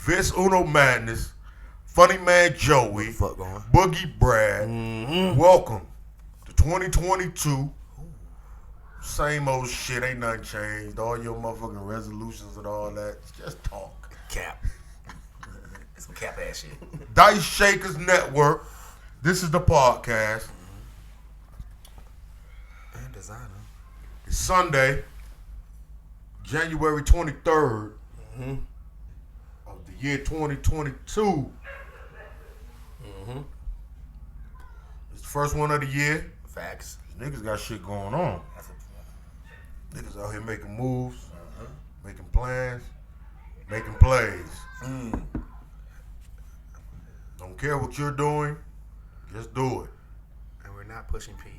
Vince Uno Madness, Funny Man Joey, fuck going? Boogie Brad. Welcome to 2022. Same old shit, ain't nothing changed. All your motherfucking resolutions and all that, just talk. Cap. Some cap ass shit. Dice Shakers Network. This is the podcast. And designer. It's Sunday, January 23rd of the year 2022. It's the first one of the year. Facts. Niggas got shit going on. Niggas out here making moves, making plans, making plays. Don't care what you're doing, just do it. And we're not pushing P.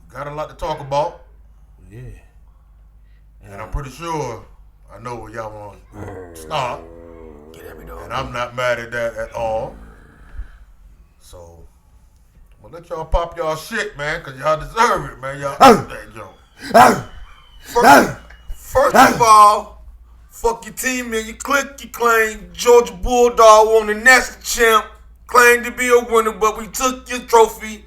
Got a lot to talk about. Yeah. And I'm pretty sure I know where y'all want to start. Get every dog. And I'm not mad at that at all. So, I'm going to let y'all pop y'all shit, man, because y'all deserve it, man. Y'all deserve that joke. First of all, fuck your team, man. You click, you claim Georgia Bulldog won the national champ. Claimed to be a winner, but we took your trophy.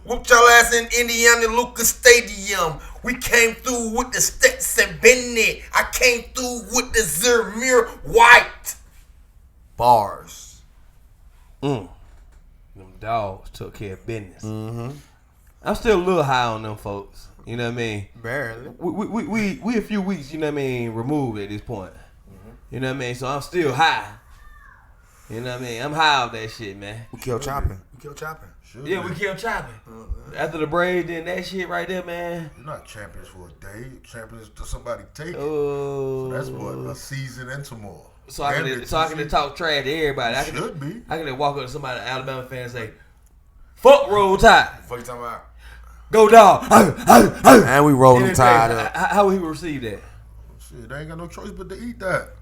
Whooped y'all ass in Indiana Lucas Stadium. We came through with the Stetson Bennett. I came through with the Zermir White. Bars. Them dogs took care of business. I'm still a little high on them folks. You know what I mean? Barely. We a few weeks, you know what I mean, removed at this point. You know what I mean? So I'm still high. You know what I mean? I'm high off that shit, man. We killed chopping. Yeah, we kept chopping. After the Braves did that shit right there, man. You're not champions for a day. You're champions till somebody take it. Oh. So that's what, a season and some more. So I can talk trash to everybody. I Should be. I can walk up to somebody, an Alabama fan, and say, "Fuck Roll Tide, What you talking about? go dog." And we rolled them tied up. How would he receive that? Shit, they ain't got no choice but to eat that.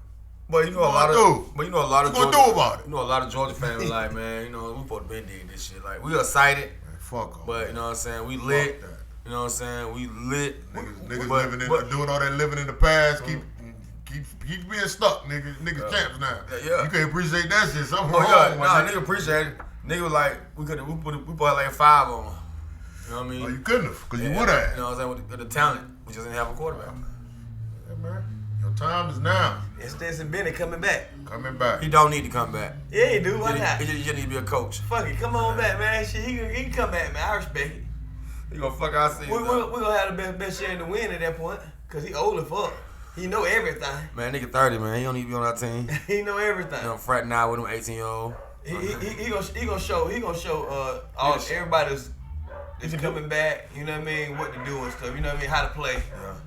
But you know a lot of What you gonna do about it? You know a lot of Georgia fans like, man, you know, we supposed to been did this shit. Like, we excited, Man, fuck 'em. but you know what I'm saying, we lit. that. You know what I'm saying, we lit. Niggas But- living in, but- doing all that living in the past, keep being stuck, niggas champs now. Yeah. You can't appreciate that shit. Something Oh wrong, yeah, my nah, nigga. nigga appreciate it. Nigga was like, we put like 5 on them. You know what I mean? Oh, you couldn't have, because you Yeah, would have. You know what I'm saying, with the talent, we just didn't have a quarterback. Yeah, man. Your time is now. And Stetson Bennett coming back. Coming back. He don't need to come back. Yeah, he do. Why not? He just need to be a coach. Fuck it, come on back, man. Shit, he can come back, man. I respect it. He gonna fuck our season. We gonna have the best share in the win at that point, cause he old as fuck. He know everything. Man, nigga 30, man. He don't need to be on our team. He know everything. You know, fratting out with them 18-year-old. He gonna show all everybody that's coming back. You know what I mean? What to do and stuff. You know what I mean? How to play,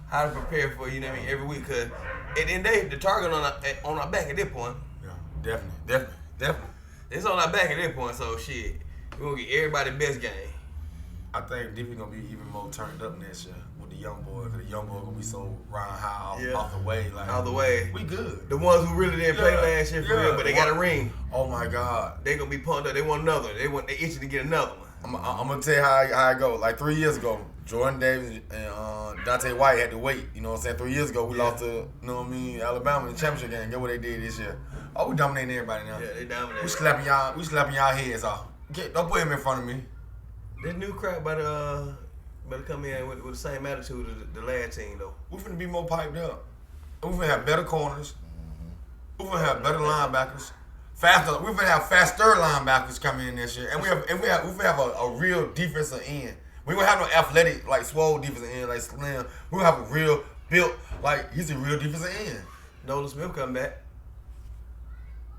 how to prepare for. You know what I mean? Every week, cause at the end of the day, the target on our back at this point. Yeah, definitely. It's on our back at this point. So shit, we gonna get everybody best game. I think DP gonna be even more turned up next year with the young boy, because the young boy gonna be so round high off the way. Like, Out the way. We good. The ones who really didn't play last year for real, but they got a ring. Oh my God. They gonna be pumped up. They want another. They itching to get another one. I'm gonna tell you how it go. Like 3 years ago, Jordan Davis and Dante White had to wait. You know what I'm saying? 3 years ago, we lost to, you know what I mean, Alabama in the championship game. Guess what they did this year? Oh, we dominating everybody now. Yeah, they dominate. We slapping y'all heads off. Don't put him in front of me. This new crowd better come in with the same attitude as the last team though. We finna be more piped up. We finna have better corners. We finna have better linebackers. Faster. We finna have faster linebackers coming in this year, and we finna have a real defensive end. We gonna have no athletic like swole defensive end like Slim. We gonna have a real built like he's a real defensive end. Nolan Smith come back.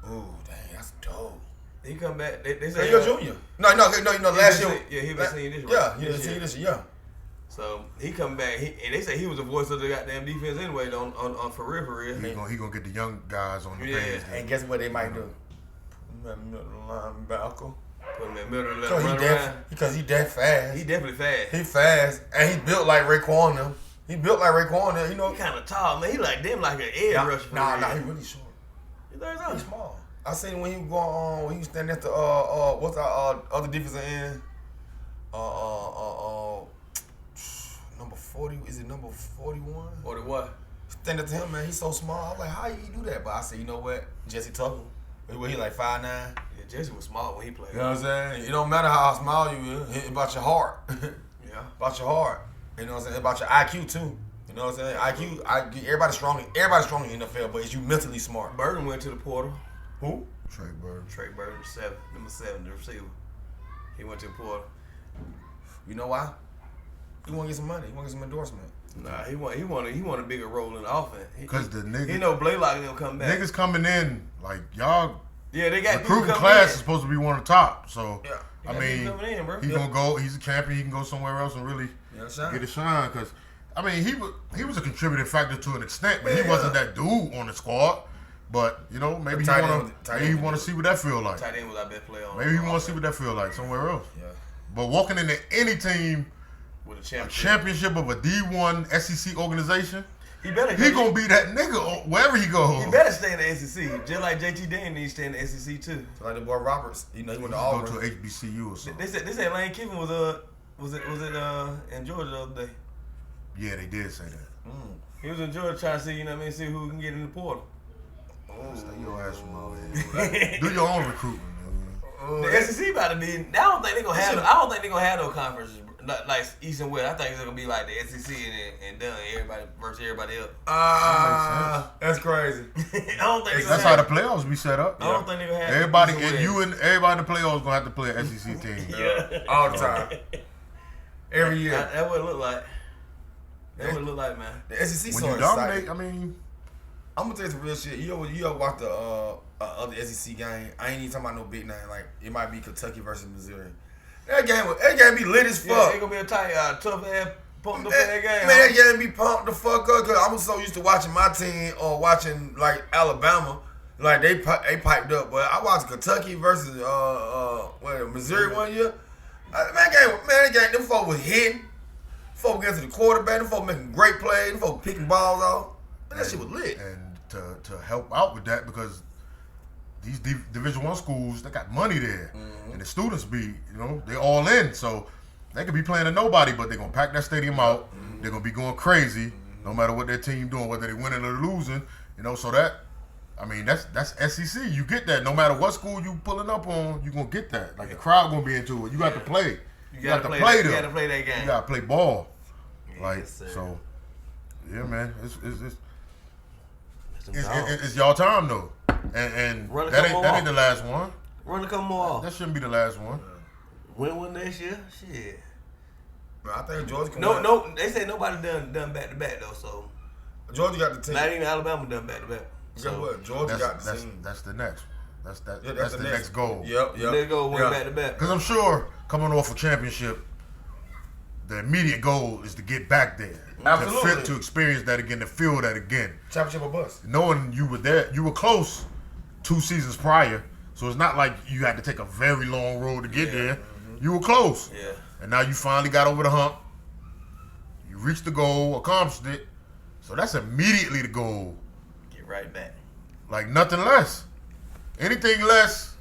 Ooh, dang, that's dope. He come back. They Hey, say you're a junior. No, last year. Yeah, he was senior this year. Yeah, he was senior this year. Yeah. So he come back. And they say he was the voice of the goddamn defense anyway. On for real. He gonna get the young guys on the Yeah. page. And guess what they might do? Middle linebacker. Put him in the middle and let him run around. Because he that fast. He definitely fast. He fast, and he built like Raekwon them. You know. He kind of tall, man. He like them like an edge rusher. Nah, he really short. He 30 He's small. I seen when he was going on, when he was standing at the what's our other defensive end? Number 40. Is it number 41? Or the what? Standing to him, man, he's so small. I was like, how you do that? But I said, you know what? Jesse Tucker. He like 5'9". Yeah, Jesse was small when he played. You know what I'm saying? It don't matter how small you is. It's about your heart. Yeah. About your heart. You know what I'm saying? About your IQ too. You know what I'm saying? IQ, everybody's strong in the NFL, but it's you mentally smart. Burden went to the portal. Who? Trey Bird. Trey Burden, number 7, the receiver. He went to the portal. You know why? He want to get some money. He want to get some endorsement. Nah, he want a bigger role in the offense. Because the niggas, he know Blaylock will come back. niggas coming in like y'all. Yeah, they got recruiting people class coming is supposed to be one of the top. So Yeah. I mean, he gonna go. He's a champion. He can go somewhere else and really get a shine. Because I mean, he was a contributing factor to an extent, but he wasn't that dude on the squad. But you know, maybe he want to see what that feel like. Tight end was our best player on. Maybe he want to see what that feel like somewhere else. Yeah. But walking into any team, with a championship of a D1 SEC organization, he better. He gonna be that nigga wherever he goes. He better stay in the SEC, just like JT Daniel needs to stay in the SEC too. So like the boy Roberts, you know, he went to Auburn. Auburn. Go to HBCU or something. They said Lane Kiffin was it in Georgia the other day. Yeah, they did say that. He was in Georgia trying to see, you know what I mean, see who can get in the portal. Stay your ass from out here. Do your own recruitment. The SEC about to be. I don't think they gonna have no conferences like East and West. I think it's gonna be like the SEC and done everybody versus everybody else. That's crazy. I don't think that's how the playoffs be set up. I don't think they gonna have everybody and you and everybody in the playoffs gonna have to play an SEC team. All the time. Every year. That's what it look like. That's what it look like, man. The SEC when so you dominate, exciting. I mean, I'm gonna tell you some real shit. You ever watch the other SEC game? I ain't even talking about no big name. Like it might be Kentucky versus Missouri. That game be lit as fuck. Yeah, it's gonna be a tight, tough ass, pumped up that game. Man, that game be pumped the fuck up. Cause I'm so used to watching my team or watching like Alabama, like they piped up. But I watched Kentucky versus Missouri one year. That game, them folks was hitting. Folk getting to the quarterback. Them folk making great plays. Them folk picking balls off. That shit was lit. And to help out with that, because these Division I schools, they got money there, and the students be, they all in, so they could be playing to nobody, but they're gonna pack that stadium out. They're gonna be going crazy, no matter what their team doing, whether they winning or losing. So that, I mean, that's SEC. You get that, no matter what school you pulling up on, you gonna get that. Like the crowd gonna be into it. You got to play. You got to play them. You got to play that game. You got to play ball. Yes, so, yeah, man, it's y'all time though, and that ain't the last one. Run a couple more off. That shouldn't be the last one. Win one next year, shit. I think Georgia can. No, they say nobody done back to back though. So Georgia got the team. Not even Alabama done back to back. Guess what? Georgia got the team. That's the next. That's the next goal. Yep. They go win back to back. Because I'm sure coming off a championship, the immediate goal is to get back there. Absolutely. To experience that again, to feel that again. Championship or bust. Knowing you were there, you were close 2 seasons prior, so it's not like you had to take a very long road to get there. You were close. Yeah. And now you finally got over the hump. You reached the goal, accomplished it. So that's immediately the goal. Get right back. Like nothing less. Anything less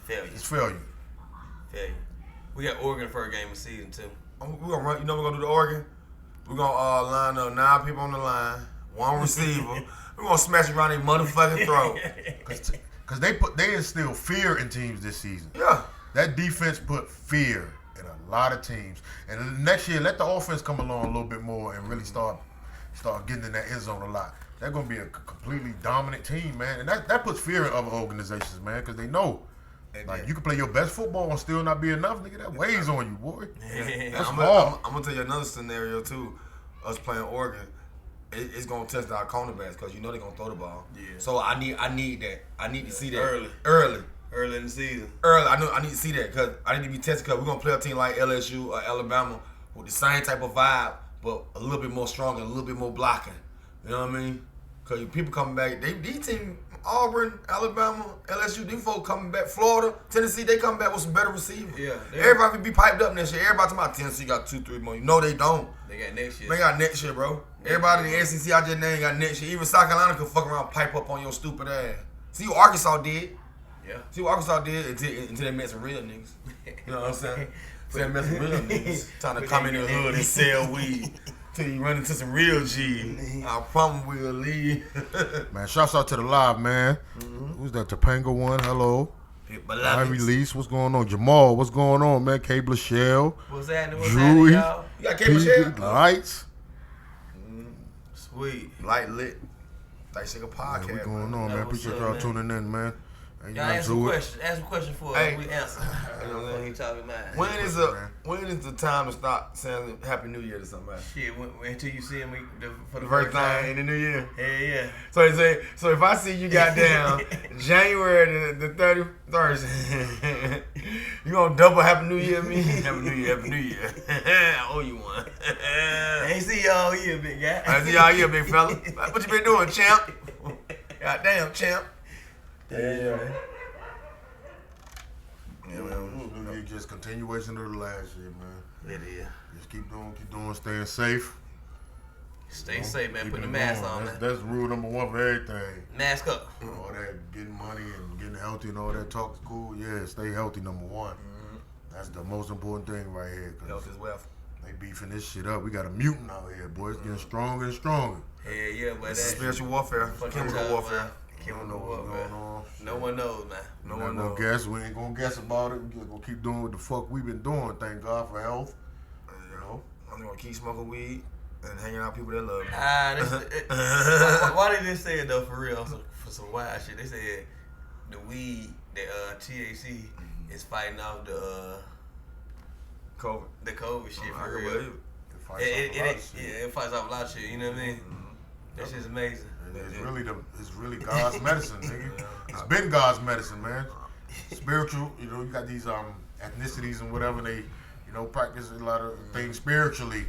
is failure. Failure. We got Oregon for a game of season too. We're gonna run. We're gonna do the Oregon. We're gonna line up 9 people on the line, 1 receiver. We're gonna smash around their motherfucking throat. Cause they instill fear in teams this season. Yeah. That defense put fear in a lot of teams. And next year, let the offense come along a little bit more and really start getting in that end zone a lot. They're gonna be a completely dominant team, man. And that puts fear in other organizations, man, because they know. Like, you can play your best football and still not be enough, nigga. That weighs on you, boy. That's hard. I'm going to tell you another scenario, too. Us playing Oregon, it's going to test our cornerbacks because they're going to throw the ball. Yeah. So I need that. I need to see that. Early in the season. I need to see that because I need to be tested because we're going to play a team like LSU or Alabama with the same type of vibe, but a little bit more strong and a little bit more blocking. You know what I mean? Because people coming back, these teams, Auburn, Alabama, LSU, these folks coming back, Florida, Tennessee, they come back with some better receivers. Yeah. Everybody be piped up next year. Everybody talking about Tennessee got 2-3 more. No, they don't. They got next year. They got next year, bro. Everybody in the SEC I just named got next year. Even South Carolina could fuck around, pipe up on your stupid ass. See what Arkansas did. Yeah. See what Arkansas did until they met some real niggas. You know what I'm saying? Until they met some real niggas trying to come in the hood and sell weed. Till you run into some real G. I promise we'll leave. Man, shouts out to the live, man. Who's that? Topanga one, hello. I release. What's going on? Jamal, what's going on, man? Cable Shell. What's happening? Drewy. Y'all? You got cable share? Lights. Sweet. Light lit. Like Sugar Podcast. Man, what's going on, man? Appreciate y'all tuning in, man. And Y'all ask some questions. Ask some questions for us. Hey. We answer. You know what I'm talking about? When is the time to start saying Happy New Year to somebody? Shit, until you see him for the First first time. time in the new year. Hell yeah. So they say, so if I see you goddamn January the 31st, you gonna double Happy New Year me? Happy New Year, Happy New Year. I owe you one. I ain't see y'all here, big guy. I see y'all here, big fella. What you been doing, champ? Goddamn, champ. Yeah. Yeah, man. Just continuation of the last year, man. It is. Just keep doing, staying safe. Stay safe, man. Keep Put the it mask going. on, man. That's rule number one for everything. Mask up. All that getting money and getting healthy and all that talk is cool. Yeah, stay healthy, number one. That's the most important thing right here. Health is wealth. They beefing this shit up. We got a mutant out here, boy. It's getting stronger and stronger. Hell yeah, but It's that's spiritual warfare. Chemical warfare. You don't know what's going on. No one knows, man. No We're one not knows. gonna guess. We ain't gonna guess about it. We just gonna keep doing what the fuck we been doing. Thank God for health. You know. I'm gonna keep smoking weed and hanging out with people that love me. Why did they say it though? For real, for some wild shit. They said the weed, the THC, is fighting off the COVID. COVID shit I for can real. believe it. It fights off a lot of shit. You know what I mean? That shit's amazing. It's really God's medicine, nigga. It's been God's medicine, man. Spiritual, you know, you got these ethnicities and whatever, they, practice a lot of things spiritually,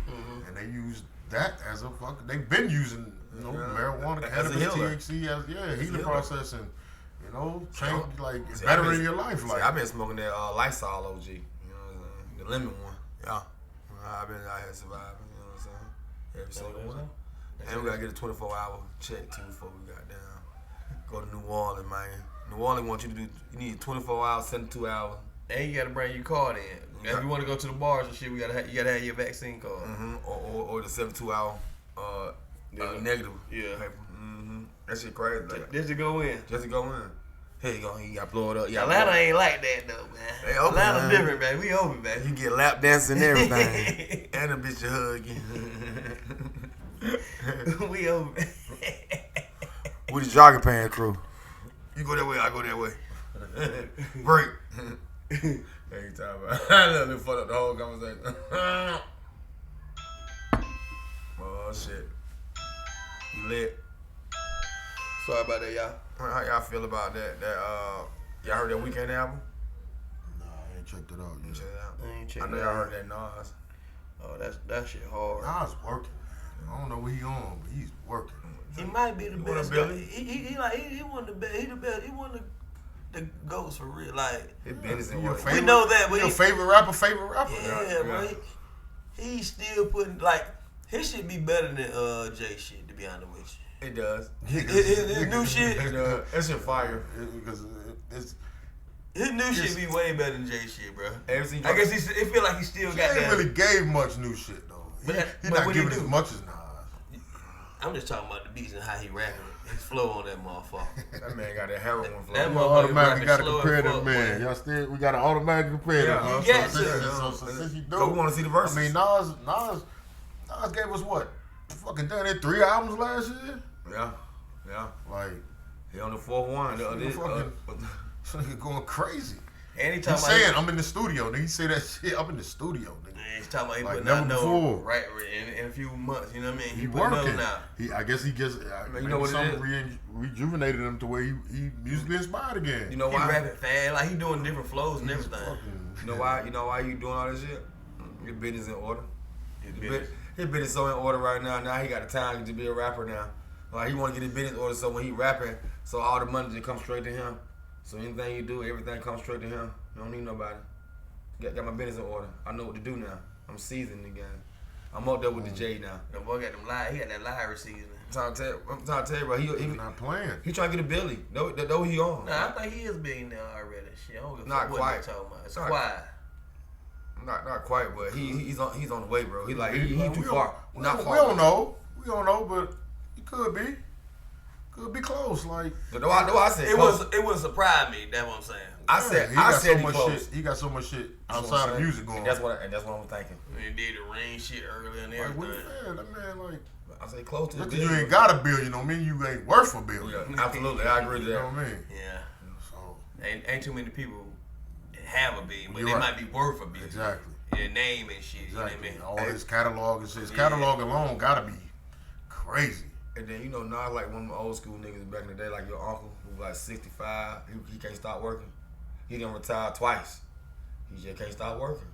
and they use that as a fuck. They've been using, marijuana, As a cannabis, healer. THC as healing healer. process, and change it's better in your life. Like I've been smoking that Lysol OG, the lemon one. Yeah, I've been out here surviving. You know what I'm saying? Every single one. And we gotta get a 24-hour check too before we got down. Go to New Orleans, man. New Orleans want you to do. You need 24 hours, 72 hours. And you gotta bring your card in. If you want to go to the bars and shit, you gotta have your vaccine card. Or the 72-hour negative. Yeah. Paper. That shit crazy. Like, Just to go in. just to go in. Here you go. You got to blow it up. Atlanta ain't like that though, man. They open, Atlanta's man. different, man. We open, man. You get lap dancing and everything. And a bitch a hug you. We open. With the jogging pant crew. You go that way, I go that way. Break. Every time, man. I love to fuck up the whole conversation. Oh, shit. You lit. Sorry about that, y'all. How y'all feel about that? Y'all heard that Weekend album? nah, I ain't checked it out yet. Check it out. I ain't I checking know it y'all out. heard that Nas. Oh, that shit hard. Nas working, man. I don't know what he on, but he's working. He might be the You want best. a Billy? He one of the best. He the best. He one of the GOATs for real. Like His business in Your work. favorite, know that, but your he- favorite rapper. yeah, bro. He's still putting his shit be better than Jay shit. To be honest with you. It does. His new shit. That shit fire. Because it's His new shit be way better than Jay shit, bro. Ever seen I guess it feel like he still he got ain't that. really gave much new shit though. But He's but not what he giving do? as much as Nas. I'm just talking about the beats and how he rapping. His flow on that motherfucker. That man got that heroin flow. That We motherfucker automatically got to rapping slow compare as them, fuck, man. boy. Y'all still, we got to automatically compare them. Yeah, huh? you got So to. since you do, So we want to see the verses. I mean, Nas gave us what? Fucking done it 3 albums last year. Yeah. Like, He on the fourth one. The other this nigga going crazy. And he He's talking saying about I'm in the studio. Nigga, he say that shit. I'm in the studio, nigga. he's talking about he Like putting never out no before. right in a few months. You know what I mean? He putting working. those out. I guess he just you know what it something rejuvenated him to where he musically inspired again. You know He why? rapping fast, like he doing different flows and He's everything. fucking- You know why? You know why you doing all this shit? Your business in order. His business. His business so in order right now. Now he got the time to be a rapper now. Like he want to get his business in order, so when he rapping, so all the money just comes straight to him. So anything you do, everything comes straight to him. You don't need nobody. Got my business in order. I know what to do now. I'm seasoned the game. I'm up there with the J now. The boy got them live. He got that live season. I'm trying to tell you, bro. He not playing. trying to get a Billy. Know he on. Nah, I think he is big now already. Shit, I don't give a Not fuck what quite. they talking about. It's Not quiet. Not quite, but he's on the way, bro. He too far. Not far. We don't know. We don't know, but he could be. Could be close. Like I said it wouldn't surprise me. That's what I'm saying. I said so he much close. shit. He got so much shit outside of music going. And that's what I'm thinking. He did the rain shit earlier and everything. That man, like. I say close to the billion. You ain't got a billion, don't mean you ain't worth a billion. Yeah, absolutely, I agree with that. You know what I mean? Yeah. So ain't too many people have a billion, but You're they right. might be worth a billion. Exactly. Their name and shit. Exactly. You know what I All mean? his catalog and shit. His catalog alone gotta be crazy. And then Nas like one of the old school niggas back in the day, like your uncle who was like 65. He can't stop working. He done retired twice. He just can't stop working.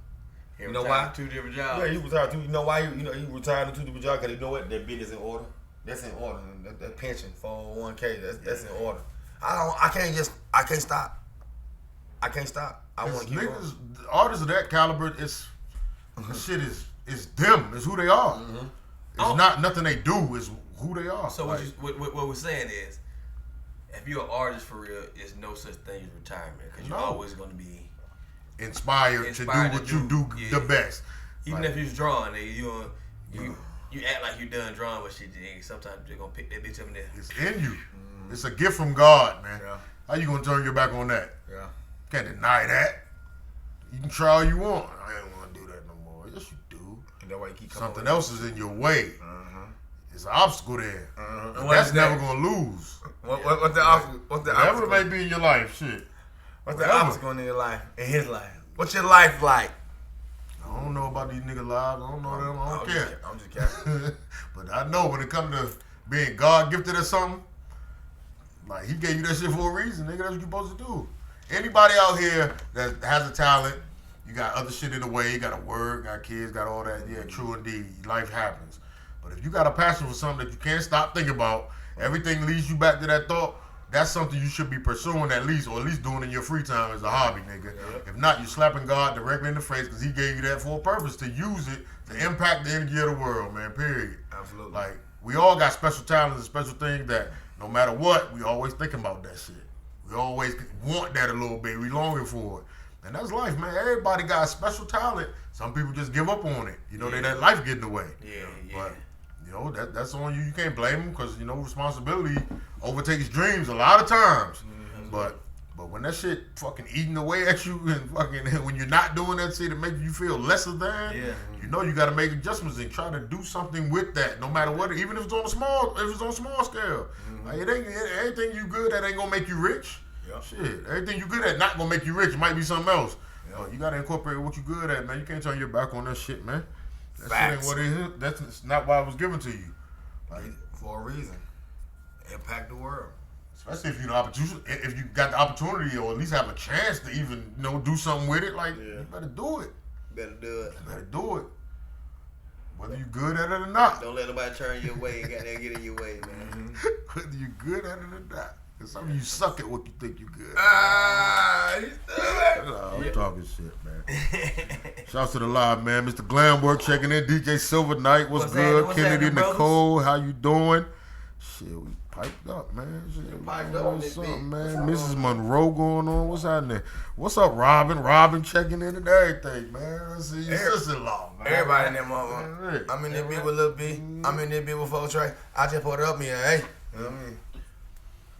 You know why? 2 different jobs. Yeah, he retired too. You know why? He retired in 2 different jobs because you know what? That business in order. That's in order. That pension, 401k, that's in order. I can't stop. I can't stop. I want to keep going. Artists of that caliber, this shit is them. It's who they are. Mm-hmm. It's not nothing they do. It's who they are. So what we're saying is, if you're an artist for real, there's no such thing as retirement because you're always going to be inspired to do what you do the best. Even if you're drawing, you act like you done drawing, but shit, sometimes they're gonna pick that bitch up in there. It's in you. It's a gift from God, man. Yeah. How you gonna turn your back on that? Yeah. Can't deny that. You can try all you want. I ain't wanna do that no more. Yes, you do. And that way you keep coming something else is in your way. It's an obstacle there. That's never gonna lose. What's the obstacle? Whatever it may be in your life, shit. What's the obstacle in your life? In his life? What's your life like? I don't know about these niggas lives. I don't know them. I don't care. I'm just kidding. But I know when it comes to being God gifted or something, like he gave you that shit for a reason, nigga. That's what you supposed to do. Anybody out here that has a talent, you got other shit in the way, you got to work, got kids, got all that. Yeah, true indeed. Life happens. But if you got a passion for something that you can't stop thinking about, everything leads you back to that thought. That's something you should be pursuing at least, or at least doing in your free time as a hobby, nigga. If not, you're slapping God directly in the face because he gave you that for a purpose, to use it to impact the energy of the world, man, period. Absolutely. Like, we all got special talents and special things that no matter what, we always thinking about that shit. We always want that a little bit. We longing for it. And that's life, man. Everybody got a special talent. Some people just give up on it. You know, they let life get in the way. Yeah. But, you know, that's on you. You can't blame them because, you know, responsibility overtakes dreams a lot of times. But when that shit fucking eating away at you and fucking when you're not doing that shit, it makes you feel lesser than. You know, you got to make adjustments and try to do something with that, no matter what. Even if it's on a small scale. Like it ain't anything you good that ain't gonna make you rich. Shit, everything you good at not gonna make you rich. It might be something else. You got to incorporate what you good at, man. You can't turn your back on that shit, man. That shit ain't what it is. That's not why it was given to you. Like, for a reason. Impact the world. Especially if you got the opportunity or at least have a chance to even, you know, do something with it, like you better do it. Better do it. You better do it. Whether you good at it or not. Don't let nobody turn your way. You got to get in your way, man. Whether you good at it or not. Because some of you suck at what you think you good. I'm talking shit, man. Shouts to the live, man. Mr. Glamwork checking in. DJ Silver Knight, what's good? What's Kennedy happening, Nicole, how you doing? Shit, we piped up, man. Shit, Piped up on something, man. Mrs. Monroe going on. What's happening? What's up, Robin? Robin checking in and everything, man. I see your sister-in-law, man. Everybody in that motherfucker. I'm in that bitch with Lil B. I'm in that bitch with 4 Trey. I just put it up me, hey. You know what I mean?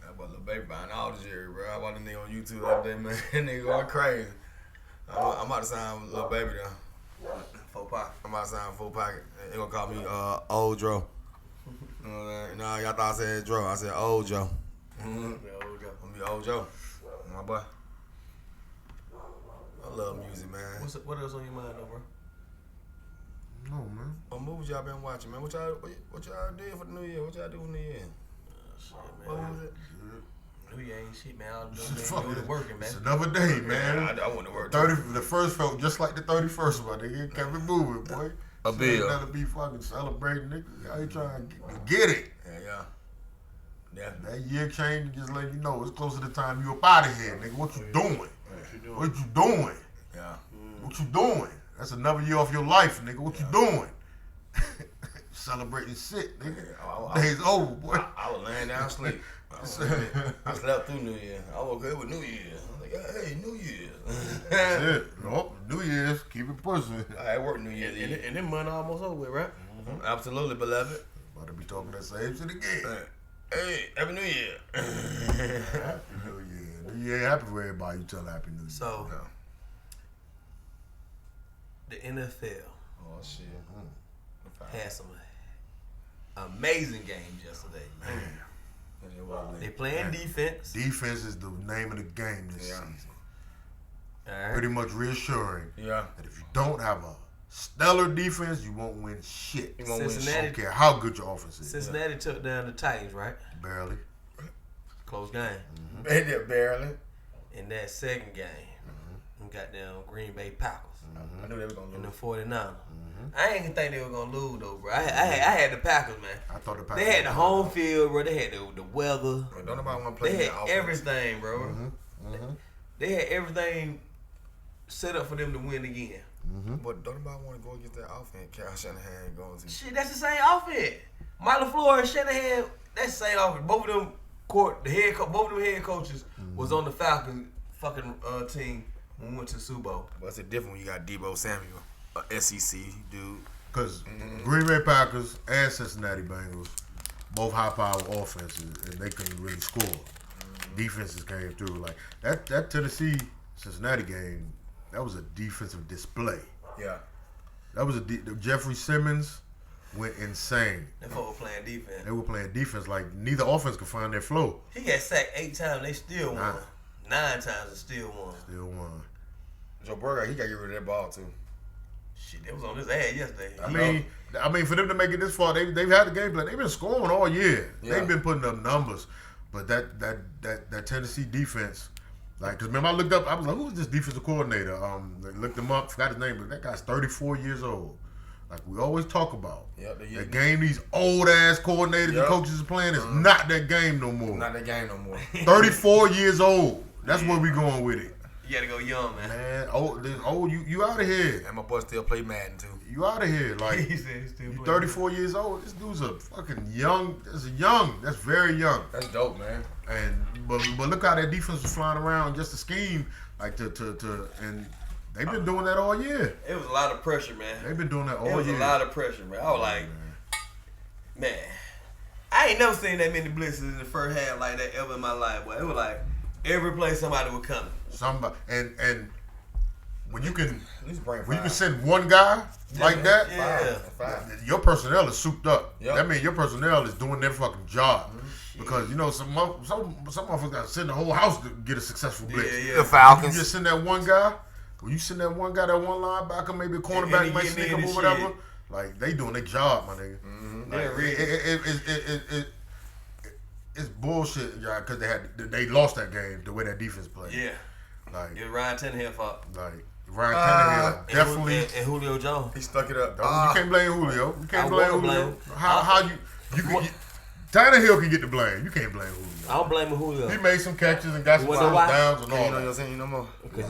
That boy Lil Baby buying all the Jerry, bro. I watched the nigga on YouTube the other day, man. That nigga going crazy. I'm about to sign Lil Baby though. 4 pocket. I'm about to sign 4 pocket. They gonna call me Old Dro. You know what I'm saying? No, y'all thought I said Dro. I said Old Joe. I'm gonna be Old Joe. My boy. I love music, man. What else on your mind, though, bro? No, man. What movies y'all been watching, man? What y'all did for the New Year? What y'all do for the New Year? Shit, What man. was it? New Year ain't shit, man. I'm just working, man. It's another day, man. I want to work. The first felt just like the 31st one, nigga. Kept it moving, boy. A bill. Another be fucking celebrating, nigga. How you trying to get it? Yeah. That year change, just let you know it's close to the time you up out of here, nigga. What you doing? What you doing? Yeah. What you doing? That's another year off your life, nigga. What you doing? Celebrating shit, nigga. Days over, boy. I was laying down asleep. I slept through New Year. I woke up with New Year. I was like, hey, New Year. That's it. Nope. New Year's, keep it pushing. I work New Year's Eve. And then month almost over with, right? Mm-hmm. Absolutely, beloved. About to be talking that same shit again. Hey, Happy New Year. Happy New Year. New Year ain't happy for everybody. You tell Happy New Year. So, the NFL Oh, shit. had some amazing games yesterday. They playing defense. Defense is the name of the game this season. All right. Pretty much reassuring Yeah. that if you don't have a stellar defense, you won't win shit. You won't win shit. I don't care how good your offense is. Cincinnati took down the Titans, right? Barely. Close game. They did barely. In that second game, we got down Green Bay Packers. I knew they were going to And the lose. 49ers. I ain't even think they were gonna lose though, bro. I had the Packers, man. I thought the Packers. They had the home field, bro. They had the weather. Don't nobody want to play They that had offense. everything, bro. They had everything set up for them to win again. But don't nobody want to go against that offense. Kyle Shanahan goes. Shit, that's the same outfit. Mike LaFleur and Shanahan, that's the same outfit. Both of them both of them head coaches was on the Falcons fucking team when we went to the Super Bowl. But it's a different when you got Debo Samuel, SEC dude. Because Green Bay Packers and Cincinnati Bengals, both high-powered offenses, and they couldn't really score. Defenses came through. Like, that Tennessee-Cincinnati game, that was a defensive display. Yeah. That was Jeffrey Simmons went insane. That fool playing defense. They were playing defense like neither offense could find their flow. He got sacked 8 times, they still won. 9 times, and still won. Still won. Joe Burrow, he got to get rid of that ball, too. Shit, that was on his ass yesterday. I mean, for them to make it this far, they've had the game plan. They've been scoring all year. Yeah. They've been putting up numbers, but that Tennessee defense, like, cause remember I looked up, I was like, who's this defensive coordinator? I looked him up, forgot his name, but that guy's 34 years old. Like we always talk about. Yep, the game these old ass coordinators and coaches are playing is not that game no more. Not that game no more. 34 years old. That's where we going with it. You gotta go young, man. Man, you out of here. And my boy still play Madden too. You out of here. Like, He said he still you playing. 34 years old. This dude's a fucking young. That's very young. That's dope, man. But look how that defense was flying around just to scheme, like and they've been doing that all year. It was a lot of pressure, man. They've been doing that all It was year. a lot of pressure, man. I was like, man, I ain't never seen that many blitzes in the first half like that ever in my life. Boy, it was like every play somebody was coming. Somebody and when you can bring when you can send one guy like that, Five. your personnel is souped up. Yep. That means your personnel is doing their fucking job. Because you know some motherfuckers got to send the whole house to get a successful blitz. The Falcons. You just send that one guy. When you send that one guy, that one linebacker, maybe a cornerback might sneak up or whatever. Like they doing their job, my nigga. Like, it's bullshit, y'all, because they lost that game the way that defense played. Yeah, like it Ryan Tannehill fault. Like Ryan Tannehill definitely and Julio Jones. He stuck it up. You can't blame Julio. You can't blame Julio. Blame. How Tannehill can get the blame. You can't blame Julio. I don't blame Julio. He made some catches and got some first downs and all You know that. what I'm no more. Because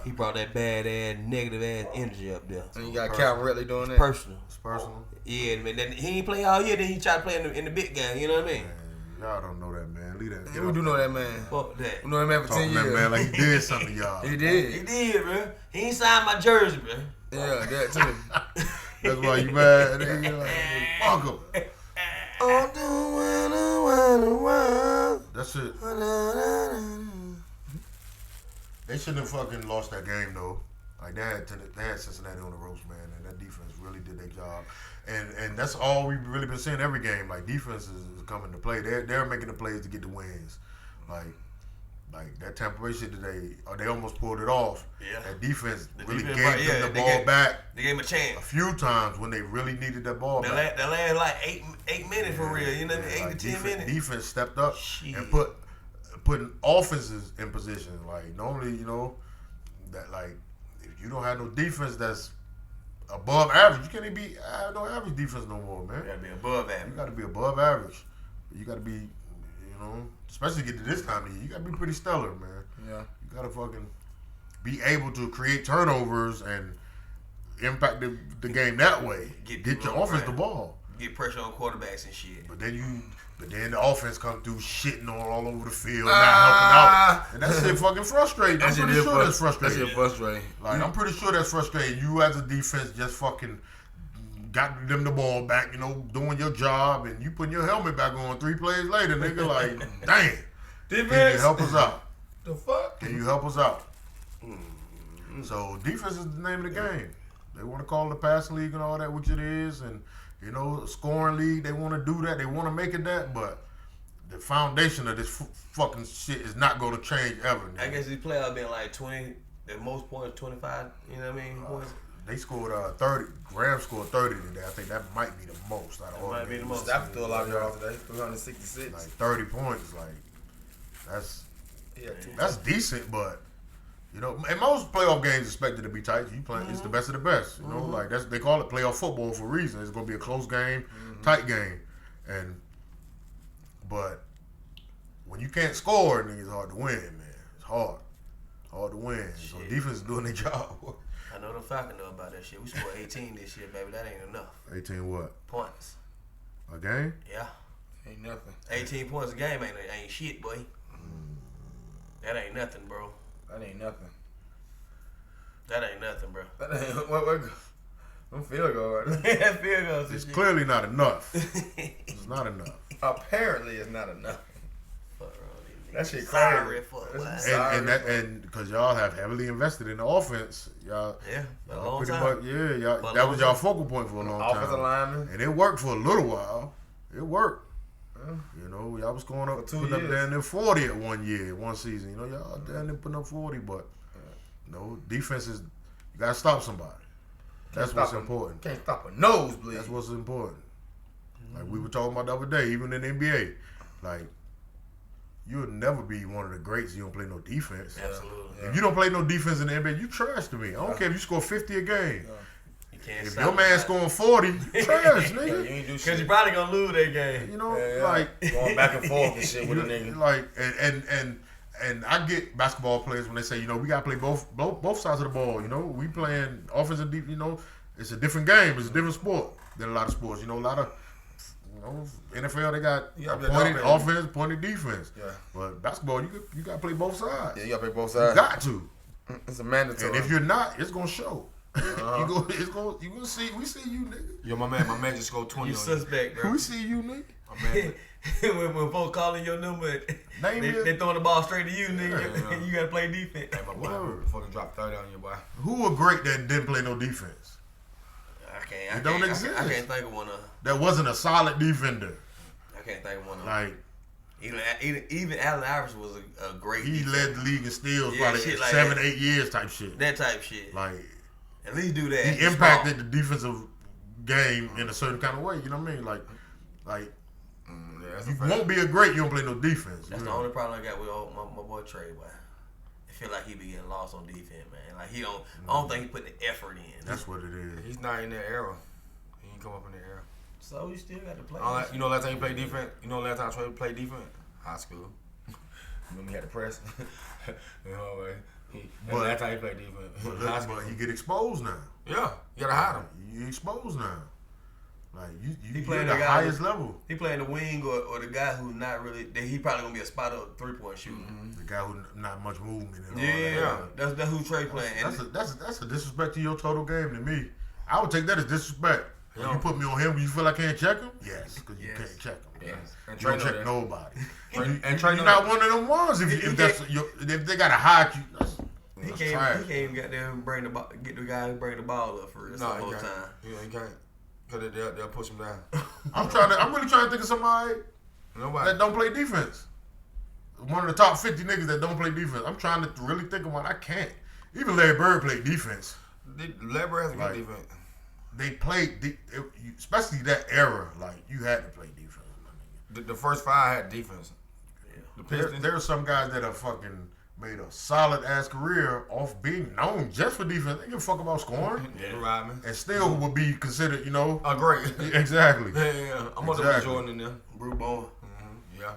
he brought that bad ass, negative ass energy up there. And you got Calvin Ridley doing that. Personal. It's personal. Yeah, man. Then he ain't play all year. Then he tried to play in the big game. You know what I mean? Man, y'all don't know that, man. Leave that. Yeah, we do know that man. Fuck that. We know that man for 10 Talking that years. man like he did something to y'all. He did. He did, bro. He ain't signed my jersey, bro. Yeah, that too. That's why you mad. Nigga. Like, fuck him. That's it. They shouldn't have fucking lost that game though. Like they had Cincinnati on the ropes, man, and that defense really did their job. And that's all we've really been seeing every game. Like defense is coming to play. They're making the plays to get the wins. Like that Tampa Bay shit today, they almost pulled it off. Yeah. That defense The really defense gave right, them the they ball gave- back They gave him a a chance. few times when they really needed that ball They back. last like 8 minutes for real. You know what I mean? 8 to 10 minutes. Defense stepped up Shit. and putting offenses in position. Like normally, you know, that like if you don't have no defense that's above average, you can't even be no average defense no more, man. You gotta be above You average. got to be above average. You got to be, you know, especially get to this time of year, you got to be pretty stellar, man. Yeah. You got to fucking be able to create turnovers and impact the game that way. Get Get people your offense right. the ball. get pressure on quarterbacks and shit. But then the offense come through shitting all over the field, not helping out, and that shit fucking frustrating. I'm pretty sure that's frustrating. That shit frustrating. Like I'm pretty sure that's frustrating. You as a defense just fucking got them the ball back, doing your job, and you putting your helmet back on 3 plays later, nigga. Like, damn. Defense. Can you help us out? The fuck? Can you help us out? So defense is the name of the game. They want to call it a passing league and all that, which it is, and scoring league. They want to do that. They want to make it that, but the foundation of this fucking shit is not going to change ever. Nigga. I guess these playoffs been like 20. The most points 25. You know what I mean? Points. They scored 30. Graham scored 30 today. I think that might be the most out of all. Might be the most. Stafford threw a lot of yards today. 366. Like 30 points. Like that's decent, but. And most playoff games expected to be tight. You play, it's the best of the best. Like they call it playoff football for a reason. It's gonna be a close game, tight game, but when you can't score, then it's hard to win, man. It's hard to win. So defense is doing their job. I know the Falcons know about that shit. We scored 18 this year, baby. That ain't enough. 18 what? Points. A game? Yeah. Ain't nothing. 18 points a game ain't shit, boy. That ain't nothing, bro. That ain't nothing. That ain't nothing, bro. That ain't what them field goals. That field goals. It's clearly not enough. It's not enough. Apparently, it's not enough. That shit sorry crazy. And because y'all have heavily invested in the offense, y'all. Yeah, a y'all long pretty time. much. Yeah, y'all. That was y'all focal point for a long time. Offensive lineman. And it worked for a little while. It worked. Y'all was going up, putting up down there 40 at one season. Y'all down there putting up 40, but defense is, you gotta stop somebody. That's what's important. Can't stop a nosebleed. That's what's important. Like we were talking about the other day, even in the NBA, like you'll never be one of the greats. You don't play no defense. Absolutely. If you don't play no defense in the NBA, you trash to me. I don't care if you score 50 a game. If your man man's scoring 40, you trash, nigga. You ain't do shit. Because you're probably going to lose that game. Like going back and forth and shit with a nigga. Like, and I get basketball players when they say, we got to play both sides of the ball. We playing offense and defense. It's a different game. It's a different sport than a lot of sports. A lot of N.F.L. they got pointed offense, pointed defense. Yeah. But basketball, you got to play both sides. Yeah, you got to play both sides. You got to. It's a mandatory. And if you're not, it's gonna show. You gonna see. We see you, nigga. Yo, my man just scored 20 you on suspect, bro. We see you, nigga. My man. when folks calling your number, they throwing the ball straight to you, nigga. Yeah. You gotta play defense. Hey, my boy, fucking drop 30 on your boy. Who were great that didn't play no defense? I can't think of one of. That wasn't a solid defender. I can't think of one of. Like even Allen Iverson was a great. He defender. led the league in steals probably like 7-8 years type shit. That type shit. Like at least do that. He impacted the defensive game in a certain kind of way. You know what I mean? Like you won't be a great. You don't play no defense. That's the only problem I got with my boy Trey. Boy, I feel like he be getting lost on defense, man. Like he don't. I don't think he put the effort in. That's what it is. He's not in that era. He ain't come up in that era. So you still got to play. Last time you played defense. Last time Trey played defense. High school. Remember he had the press. Last time he played defense. But he get exposed now. Yeah, you gotta hide him. You exposed now. Like you playing the highest level. He playing the wing or the guy who's not really. He probably gonna be a spot up 3-point shooter. Mm-hmm. The guy who not much movement and all that. That's who Trey playing. That's a disrespect to your total game to me. I would take that as disrespect. When you put me on him, you feel I can't check him? Yes, because you can't check him. Yes. And you don't check nobody. You're not one of them ones. If they got to hide you, he can't even get there and get the guy who bring the ball up for us one more time. Yeah, he can't. Because they'll push him down. I'm really trying to think of somebody that don't play defense. One of the top 50 niggas that don't play defense. I'm trying to really think of one. I can't. Even Larry Bird played defense. Larry Bird has a good defense. They played, especially that era. Like you had to play defense. The first 5 had defense. Yeah. There are some guys that have fucking made a solid ass career off being known just for defense. They give a fuck about scoring. And still would be considered, great. Exactly. Yeah. I'm on the Jordan in there. Brew Bowen. Yeah.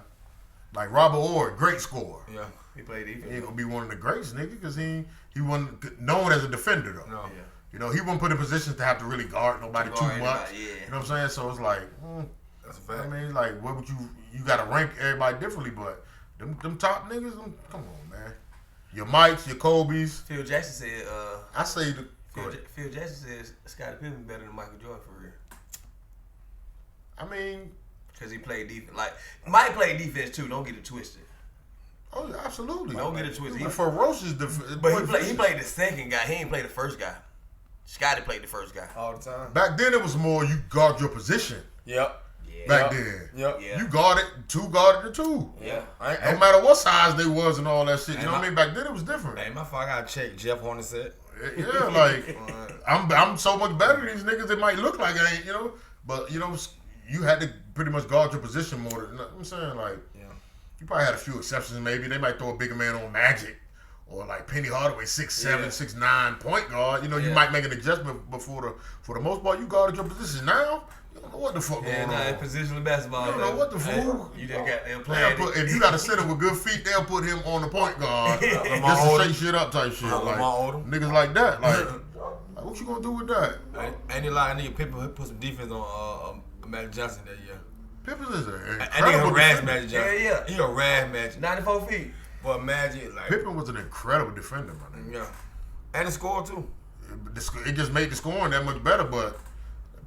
Like Robert Ord, great scorer. Yeah. He played defense. He ain't gonna be one of the greats, nigga, because he wasn't known as a defender though. No. He You know, he wasn't put in positions to have to really guard nobody too much. Anybody, You know what I'm saying? So it's like, That's a fact. I mean, like, what would you got to rank everybody differently, but them top niggas, come on, man. Your Mikes, your Kobe's. Phil Jackson said, I say Phil Jackson says Scottie Pippen better than Michael Jordan for real. I mean, because he played defense. Like Mike played defense too. Don't get it twisted. oh yeah, absolutely. Don't get it twisted. He ferocious, But he played the second guy. He ain't played the first guy. Scottie played the first guy all the time. Back then, it was more you guard your position. Yep. Back then, Yep. Yeah. you guarded the two. Yeah. No matter what size they was and all that shit. You know what I mean? Back then, it was different. Hey, my fault. I gotta check Jeff Horner said. Yeah, like I'm so much better than these niggas. It might look like I ain't, you know, but you know, you had to pretty much guard your position more than, you know what I'm saying, like, you probably had a few exceptions. Maybe they might throw a bigger man on Magic or like Penny Hardaway, 6'7", 6'9", point guard. You know, you might make an adjustment, but for the most part, you guarded your position. Now, you don't know what the fuck going on. Yeah, positional basketball. You don't know what the fuck. You just got them playing. If you got a center with good feet, they'll put him on the point guard. Just to shake shit up type shit. Like, niggas like that. Like, what you gonna do with that? Ain't it like nigga Pippen put some defense on Magic Johnson that year. Pippen is an And incredible he harassed defender. Magic Johnson. Yeah. He harassed Magic. 94 feet. But Magic, like... Pippen was an incredible defender, my nigga. Yeah. And he scored, too. It just made the scoring that much better, but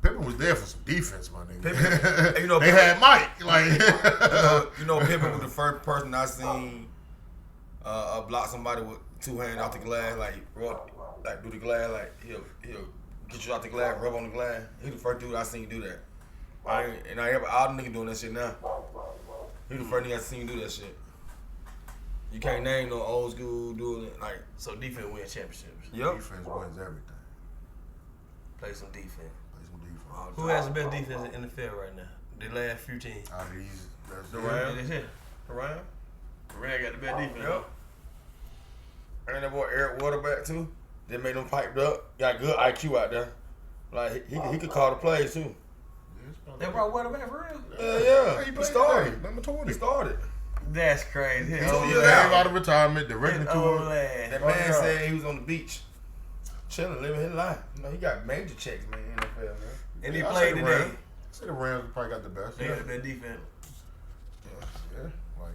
Pippen was there for some defense, my nigga. Pippen, you know, they had Mike. Like, you know, Pippen was the first person I seen block somebody with two hands out the glass, like do the glass, like he'll get you out the glass, rub on the glass. He the first dude I seen do that. All the niggas doing that shit now. He the first nigga I seen do that shit. You can't name no old school dude like. So defense wins championships. Yep. Defense wins everything. Play some defense. Play some defense. Who has the best defense in the NFL right now? The last few teams. Out of these, that's The it. Rams. The Rams got the best defense. Yep. And that boy Eric Waterback too. They made him piped up. Got good IQ out there. Like he could call the plays too. They brought Waterback for real? Yeah. He He played started. number 20. He started. That's crazy. He His took old his lad. name out of retirement, directly His to old it. lad. That man said he was on the beach, chilling, living his life. You know, he got major checks, man, in the NFL, man. And he I played say the today. Rams. I say the Rams probably got the best. They got the best defense. Yeah, like,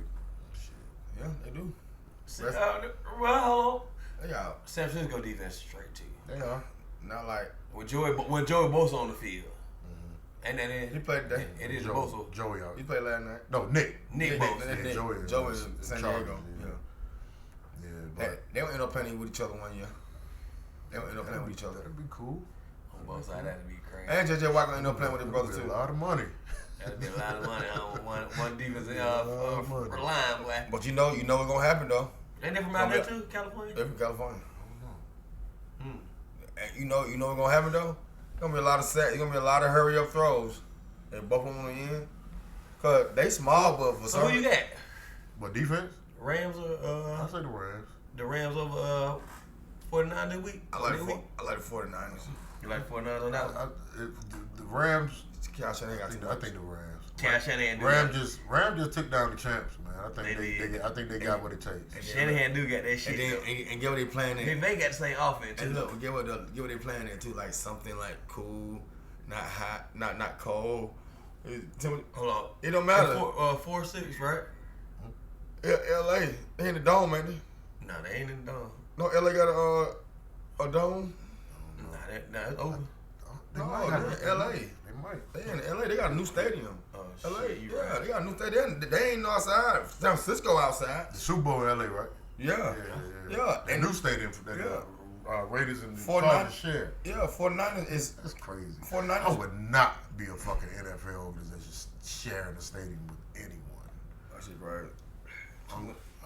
shit. Yeah, they do. Well, hold on. They got. San Francisco defense is straight too. They are. Not like When Joey Bosa on the field. And then he played today. it is Joey Bosa. out. He played last night. No, Nick. Nick Bosa. Nick. Joey Joey is is San Chargers, Diego. yeah. Yeah. Yeah, but They don't end up playing with each other one year. They don't end up playing with each other. that'd be cool. On both sides, that'd be crazy. And JJ Watt gonna end up playing with his brother That'd be too. a lot of money. That'd be a lot of money on one defense money. for line, boy. But you know what's gonna happen though. Ain't they from out there too, California? They're from California. Hmm. And you know what's gonna happen though? Gonna be a lot of set. Gonna be a lot of hurry up throws. They both on the end. Cause they small, but for So some who you got? But defense, Rams or I say the Rams. the Rams over 49 this week? I like the 49ers. You like 49 on that one? The Rams. Kyle Shanahan got too I much. think the Rams. Cash Shanahan do Rams just took down the champs, man. I think They did. I think they got what it takes. that. Shanahan do got that shit. And then though. and get what they playing in. They got the same offense too. And look, get what they playing in too. Like something like cool, not hot, not cold. Hold on. It don't matter. 4-6, right? LA, they in the dome, ain't they? No, they ain't in the dome. No, LA got a dome. Nah, it's open. They No, might have they're in LA. They might. They in LA. They got a new stadium. Oh, LA, shit, you yeah, right. they got a new stadium. They ain't no outside. San Francisco outside. The Super Bowl in LA, right? Yeah, Yeah. The And new stadium for that Raiders and the 49 Chargers share. yeah, 49ers is That's crazy. 49ers. I would not be a fucking NFL organization sharing a stadium with anyone. That shit right.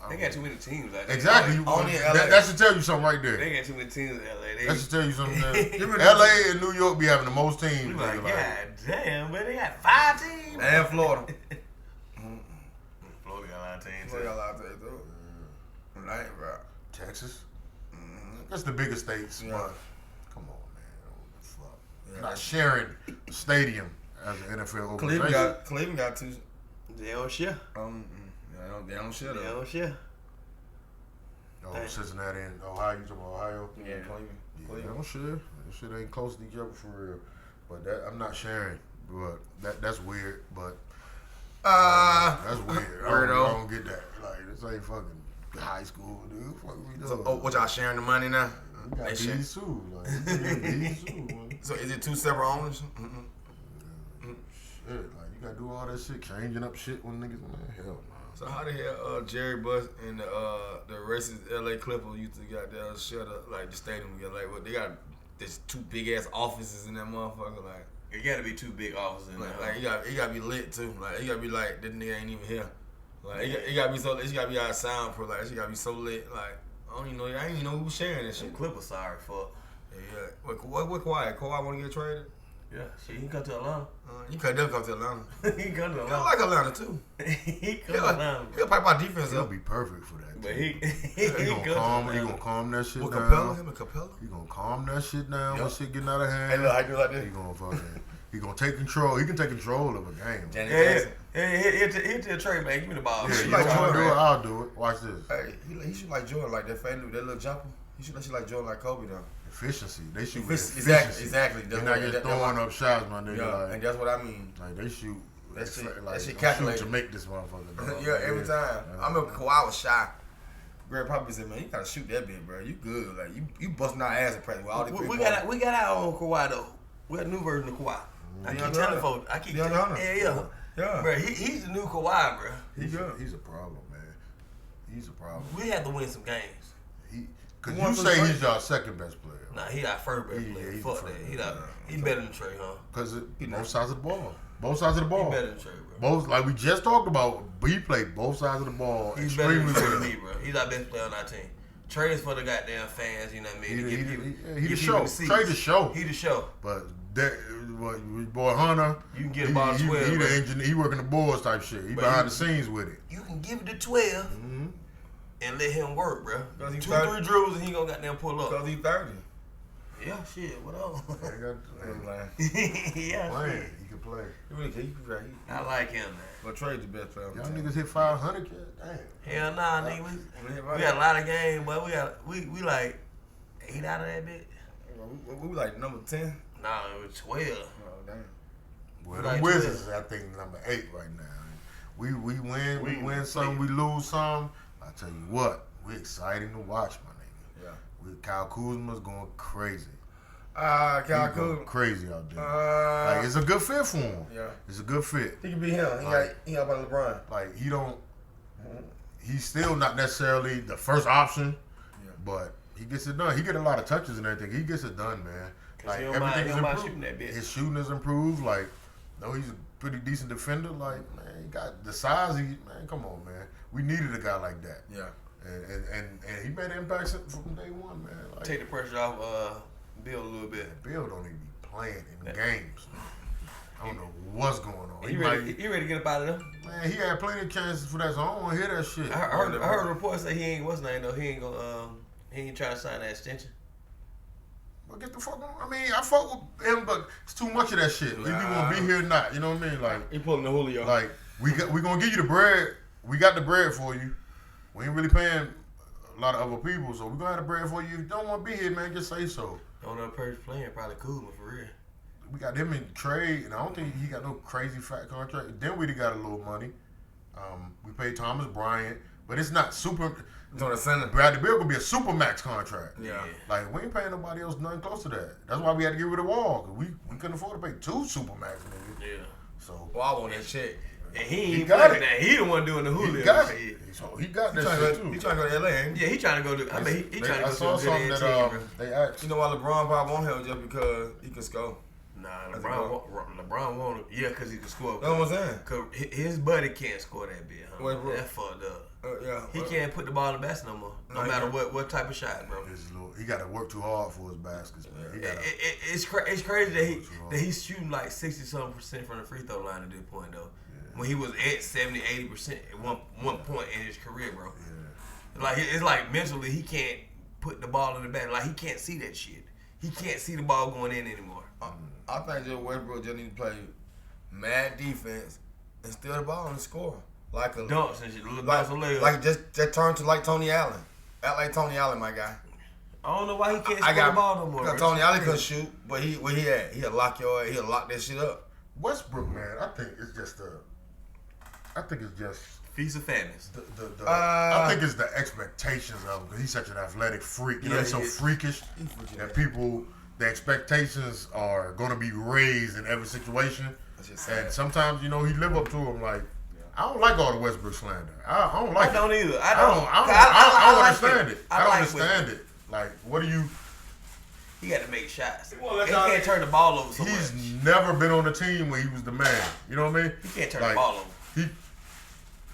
They got too many teams out there. Exactly. Only in LA. That should tell you something right there. They got too many teams in LA. That should tell you something. Give me LA and New York be having the most teams. You nigga, like, God damn, but they got 5 teams. And Florida. Florida got a lot of teams. Florida got a lot of teams too. That ain't right. Texas. That's the biggest states. Yeah. But come on, man. What the fuck? Yeah. Not sharing the stadium as an NFL organization. Cleveland got 2. They don't share. They don't share They though. don't share. Oh, Cincinnati and Ohio. You talking about Ohio? Yeah, Cleveland. Yeah, they don't share. This shit ain't close to each other for real. But that I'm not sharing. But that's weird. But that's weird. I don't get that. Like this ain't fucking high school, dude. Fuck we doing. So, what y'all sharing the money now? We got these too. Like, these too, man. So is it 2 separate owners? Shit, like you gotta do all that shit, changing up shit when niggas, man. Hell no. So how the hell Jerry Buss and the racist LA Clippers used to got their shut up like the stadium together? Like what they got this 2 big ass offices in that motherfucker. Like It gotta be 2 big offices in there. like it gotta be lit too. Like it gotta be like this nigga ain't even here. Like it gotta be so. It gotta be out of soundproof. Like it gotta be so lit. Like I don't even know. I didn't even know who was sharing this shit. Clippers sorry for. Yeah. What Kawhi? Kawhi want to get traded? Yeah, shit, he can come to Atlanta. You could definitely come to Atlanta. He can come to I Atlanta. like Atlanta too. He come to Atlanta. He'll pipe our defense He'll up. be perfect for that. But He gonna calm that shit With down. Capella, him and Capella. He gonna calm that shit down when Yep. shit getting out of hand. Hey, look, I do like that. He gonna fucking. He gonna take control. He can take control of a game. Janet Yeah, Jackson. hit to the trade, man. Give me the ball. Yeah, She you like want to do Jordan. it? I'll do it. Watch this. Hey, he should like Jordan, like that fade, that little jumper. He should like Jordan, like Kobe though. Efficiency. They shoot with Exactly. efficiency. That's They're not what- just throwing up shots, my nigga. Yeah, Like, and that's what I mean. like they shoot. That shit- like, that shit shoot calculated. to make this motherfucker. Dog. Yeah, every time. I remember Kawhi was shy. Greg Popovich said, "Man, you gotta shoot that bitch, bro. You good? Like you busting our ass in practice with all the We got our own Kawhi though. We got a new version of Kawhi. I keep telling folks. Yeah. Bro, he's the new Kawhi, bro. He's a problem, man. He's a problem. We have to win some games. Cause Who you won for say Trey? he's our second best player. Nah, he our first best Yeah, player. he's Fuck the that. first. He better than Trey, huh? Cause both sides of the ball. Both sides of the ball. He better than Trey, bro. Both, like we just talked about, he played both sides of the ball He's better extremely than Trey well. to me, bro. He's our best player on our team. Trey is for the goddamn fans, you know what I mean? He the show. Trey the show. He the show. But that, boy Hunter, You can get about 12, He bro. the engineer. He working the boards type shit. He But behind the scenes with it. You can give it to 12 and let him work, bro. 'Cause he 2-3 drills and he gonna goddamn pull up. Because he's 30. Yeah, shit, what else? Yeah, Playing, shit. he can play. He really can. I like him, man. But Trey's the best player on the Y'all team. niggas hit 500, damn. Hell nah, nigga. We got a lot of games, but we like 8 out of that bitch. We like number 10. Nah, it was 12. Oh, damn. Well, Like the Wizards, I think number 8 right now. We win, we win some, we lose some. I tell you what, we're exciting to watch, my nigga. Yeah. Kyle Kuzma's going crazy. Kyle He's going Kuzma. crazy out there. Like it's a good fit for him. Yeah. It's a good fit. He can be him. He got by LeBron. Like he's still not necessarily the first option, but he gets it done. He get a lot of touches and everything. He gets it done, man. Like he don't mind improved. shooting that bitch. His shooting is improved. Like, no, he's a pretty decent defender. Like, man, he got the size. Man, come on, man. We needed a guy like that. Yeah. And he made an impact from day one, man. Like, Take the pressure off Bill a little bit. Bill don't even be playing in games. I don't know what's going on. He ready to get up out of there. Man, he had plenty of chances for that, so I don't want to hear that shit. I heard reports say he ain't what's his name though. He ain't trying to sign that extension. But get the fuck on. I mean, I fuck with him, but it's too much of that shit. If you want to be here or not, you know what I mean? Like, He pulling the Julio. like we gonna give you the bread. We got the bread for you. We ain't really paying a lot of other people, so we gonna have the bread for you. If you don't want to be here, man, just say so. The only other person playing probably Kuzma for real. We got him in trade, and I don't think he got no crazy fat contract. Then we got a little money. We paid Thomas Bryant, but it's not super. He's on the center. Bradley Beal gonna be a super max contract. Yeah. Like we ain't paying nobody else nothing close to that. That's why we had to get rid of Wall, cause we couldn't afford to pay 2 super max niggas. Yeah. So Well, I want that check. And he ain't got playing it. that. He the one doing the Julio. he got shit. it. So he got He that shit too. trying to go to LA, ain't he? Yeah, he trying to go to. I mean, he trying to I go saw to a good something team, that bro. they asked. You know why LeBron probably won't help just because he can score. Nah, LeBron won't. Yeah, because he can score. That's what I'm saying. Cause his buddy can't score that bit, huh? Westbrook. That fucked up. Yeah. He can't put the ball in the basket no more. No No, he matter can't. what type of shot, bro. He got to work too hard for his baskets, man. He gotta, It's crazy that he's shooting like 60-something% from the free throw line at this point though. When he was at 70-80% at one point in his career, bro. yeah. Like it's like mentally he can't put the ball in the back. Like he can't see that shit. He can't see the ball going in anymore. I think just Westbrook just need to play mad defense and steal the ball and score. Like a Dunks and shit. like just turn to like Tony Allen. Act like Tony Allen, my guy. I don't know why he can't I score got the ball no more. Because Tony Allen couldn't shoot, but he'll lock he'll lock that shit up. Westbrook, man, I think it's just Feast of famines. I think it's the expectations of him because he's such an athletic freak. You know, he's so freakish that the expectations are going to be raised in every situation. And sometimes, you know, he live up to them. Like, I don't like all the Westbrook slander. I don't like it. I don't either. I don't understand it. I don't like understand it. Like, what do you... He got to make shots. He can't turn the ball over so much. He's never been on a team where he was the man. You know what I mean? He can't turn the ball over.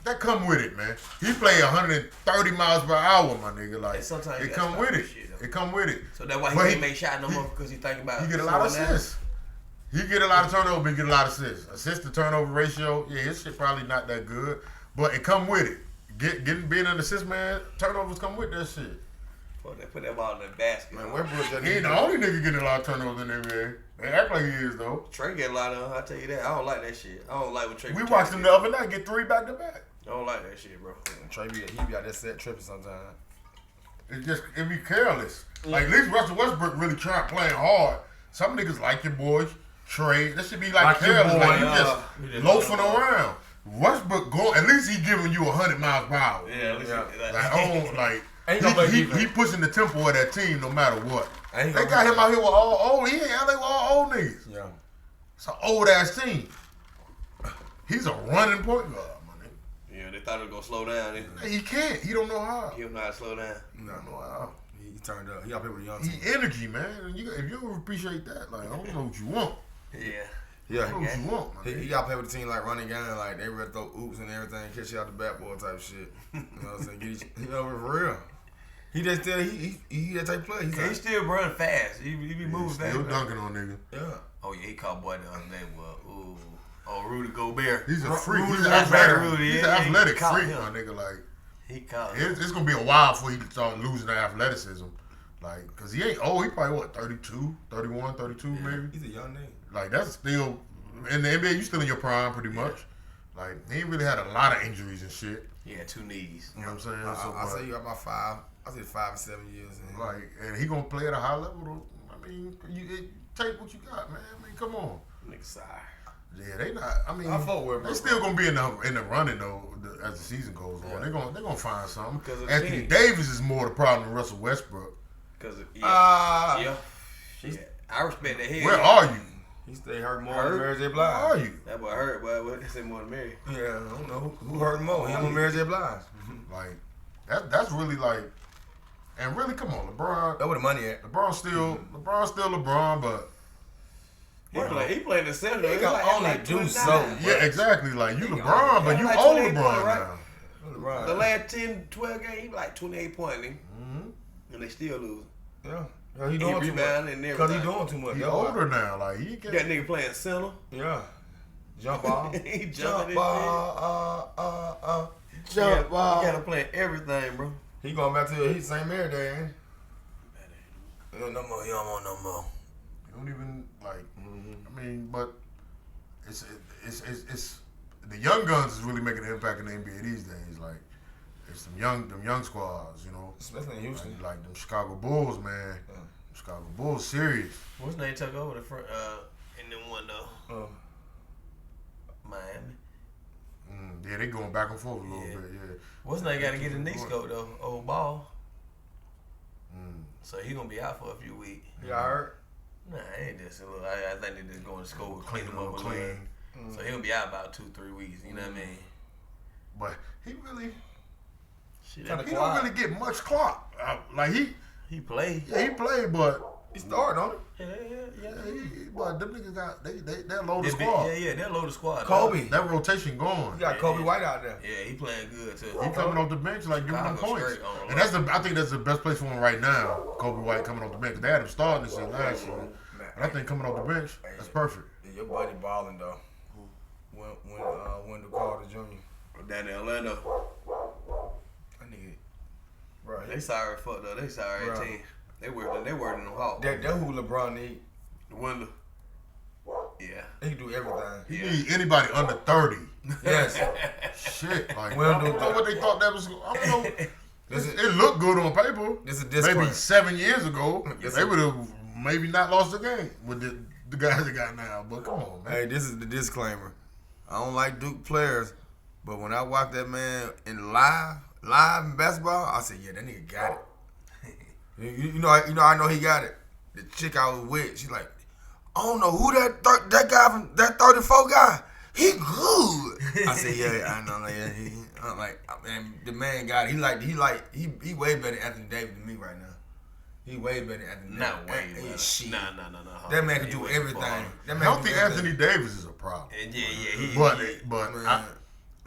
That come with it, man. He play 130 miles per hour, my nigga. Like, it come with it. It come with it. So that's why he can't make shots no more because he think about. He get a lot of assists. He get a lot of turnover, he get a lot of assists. Assist to turnover ratio, yeah, his shit probably not that good, but it come with it. Being an assist man, turnovers come with that shit. Put that ball in the basket. Man, Westbrook He ain't the only nigga getting a lot of turnovers in the NBA. They act like he is though. Trey get a lot of them. I tell you that. I don't like that shit. I don't like what Trey. We watched him the other night get 3 back to back. I don't like that shit, bro. Trey he be out there set tripping sometimes. It be careless. Like at least Russell Westbrook really playing hard. Some niggas like your boys. Trey, that should be like careless. Like you just loafing around. Westbrook at least he giving you 100 miles per hour. Yeah, he pushing the tempo of that team no matter what. They got him out here with all old. He ain't LA with all old niggas. Yeah, it's an old ass team. He's a running point guard, my nigga. Yeah, they thought it was gonna slow down. He can't. He don't know how. He don't know how to slow down. He don't know how. He turned up. He out here with a young team. He energy, man. And if you don't appreciate that, like I don't know what you want. Yeah, I don't know what you want, man. He got play with the team like running game, like they ready to throw oops and everything, catch you out the backboard type shit. You know what I'm saying? For real. He just still he that type play. He still run fast. He be moving fast. Still dunking on nigga. Yeah. Oh yeah, he caught boy the other day. Well, Rudy Gobert. He's a freak. He's an Rudy. athletic freak, my nigga. Like he caught. It's gonna be a while before he start losing the athleticism. Like, cause he ain't old. He probably 32, 31, 32 maybe. He's a young nigga. Like that's still in the NBA. You still in your prime, pretty much. Like he ain't really had a lot of injuries and shit. He had 2 knees. You know what I'm saying? I say you got about 5. I say 5 or 7 years. Like, and he gonna play at a high level. Though. I mean, take what you got, man. I mean, come on. Nigga, sorry. Yeah, they not. I mean, they still gonna be in the running though as the season goes on. They're gonna find something. Anthony Davis is more the problem than Russell Westbrook. I respect that. Where are you? He stay hurt more than Mary J. Blige. Where are you? That boy hurt, but what they say more than Mary? Yeah, I don't know who hurt more. Him or Mary J. Blige. Like that's really like, and really, come on, LeBron. That's where the money at. LeBron's still LeBron, but he playing the center. He can only do so. Yeah, exactly. Like you LeBron, but you old LeBron now. LeBron. The last 10, 12 games, he like 28 points, and they still lose. Yeah. He doing too much. Because he doing too much. He older now. Like he get that nigga playing center. Yeah. Jump ball. He jump ball. Jump ball. He gotta play everything, bro. He going back to the same every day, ain't he? No more. He don't want no more. You don't even like. I mean, but it's the young guns is really making an impact in the NBA these days. Like it's them young squads, you know. Especially in Houston. Like them Chicago Bulls, man. Chicago Bulls serious. What's name took over the front in them one though? Miami. Yeah, they going back and forth a little bit. Yeah. What's name got to get a knee scope though? Old ball. So he gonna be out for a few weeks. He got hurt? Nah, ain't just a little. I think they just going to school and clean him up a little. So he gonna be out about 2-3 weeks. You know what I mean? But he really. He don't really get much clock. Like he played. Yeah, he played, but he started on it. Yeah. But them niggas got they're load the squad. Yeah, they're load the squad. Kobe, that rotation going. You got Kobe White out there. Yeah, he playing good too. He coming off the bench like giving them points, and I think that's the best place for him right now. Kobe White coming off the bench. They had him starting this year last year, but I think coming off the bench, that's perfect. Yeah, your buddy balling though. Wendell Carter Jr. Down in Orlando. Bro, they sorry fuck though. They sorry at team. They working them hawk. That who LeBron need. Wendell. Yeah. He can do everything. He need anybody under 30. Yes. Shit. Like, Wendell, I don't know what they thought that was. I don't know. It looked good on paper. This is a disclaimer. Maybe 7 years ago, they would have maybe not lost the game with the guys they got now. But come on, man. Hey, this is the disclaimer. I don't like Duke players, but when I watch that man in live in basketball, I said, yeah, that nigga got it. you know, I know he got it. The chick I was with, she like, I don't know who that guy from that 34 guy. He good. I said, yeah, I know. Like, yeah, I'm like, man, the man got it. He way better than Anthony Davis than me right now. He way better than Anthony Davis. Not way better. Shit. No. That man can do everything. I don't think Anthony Davis is a problem. Yeah.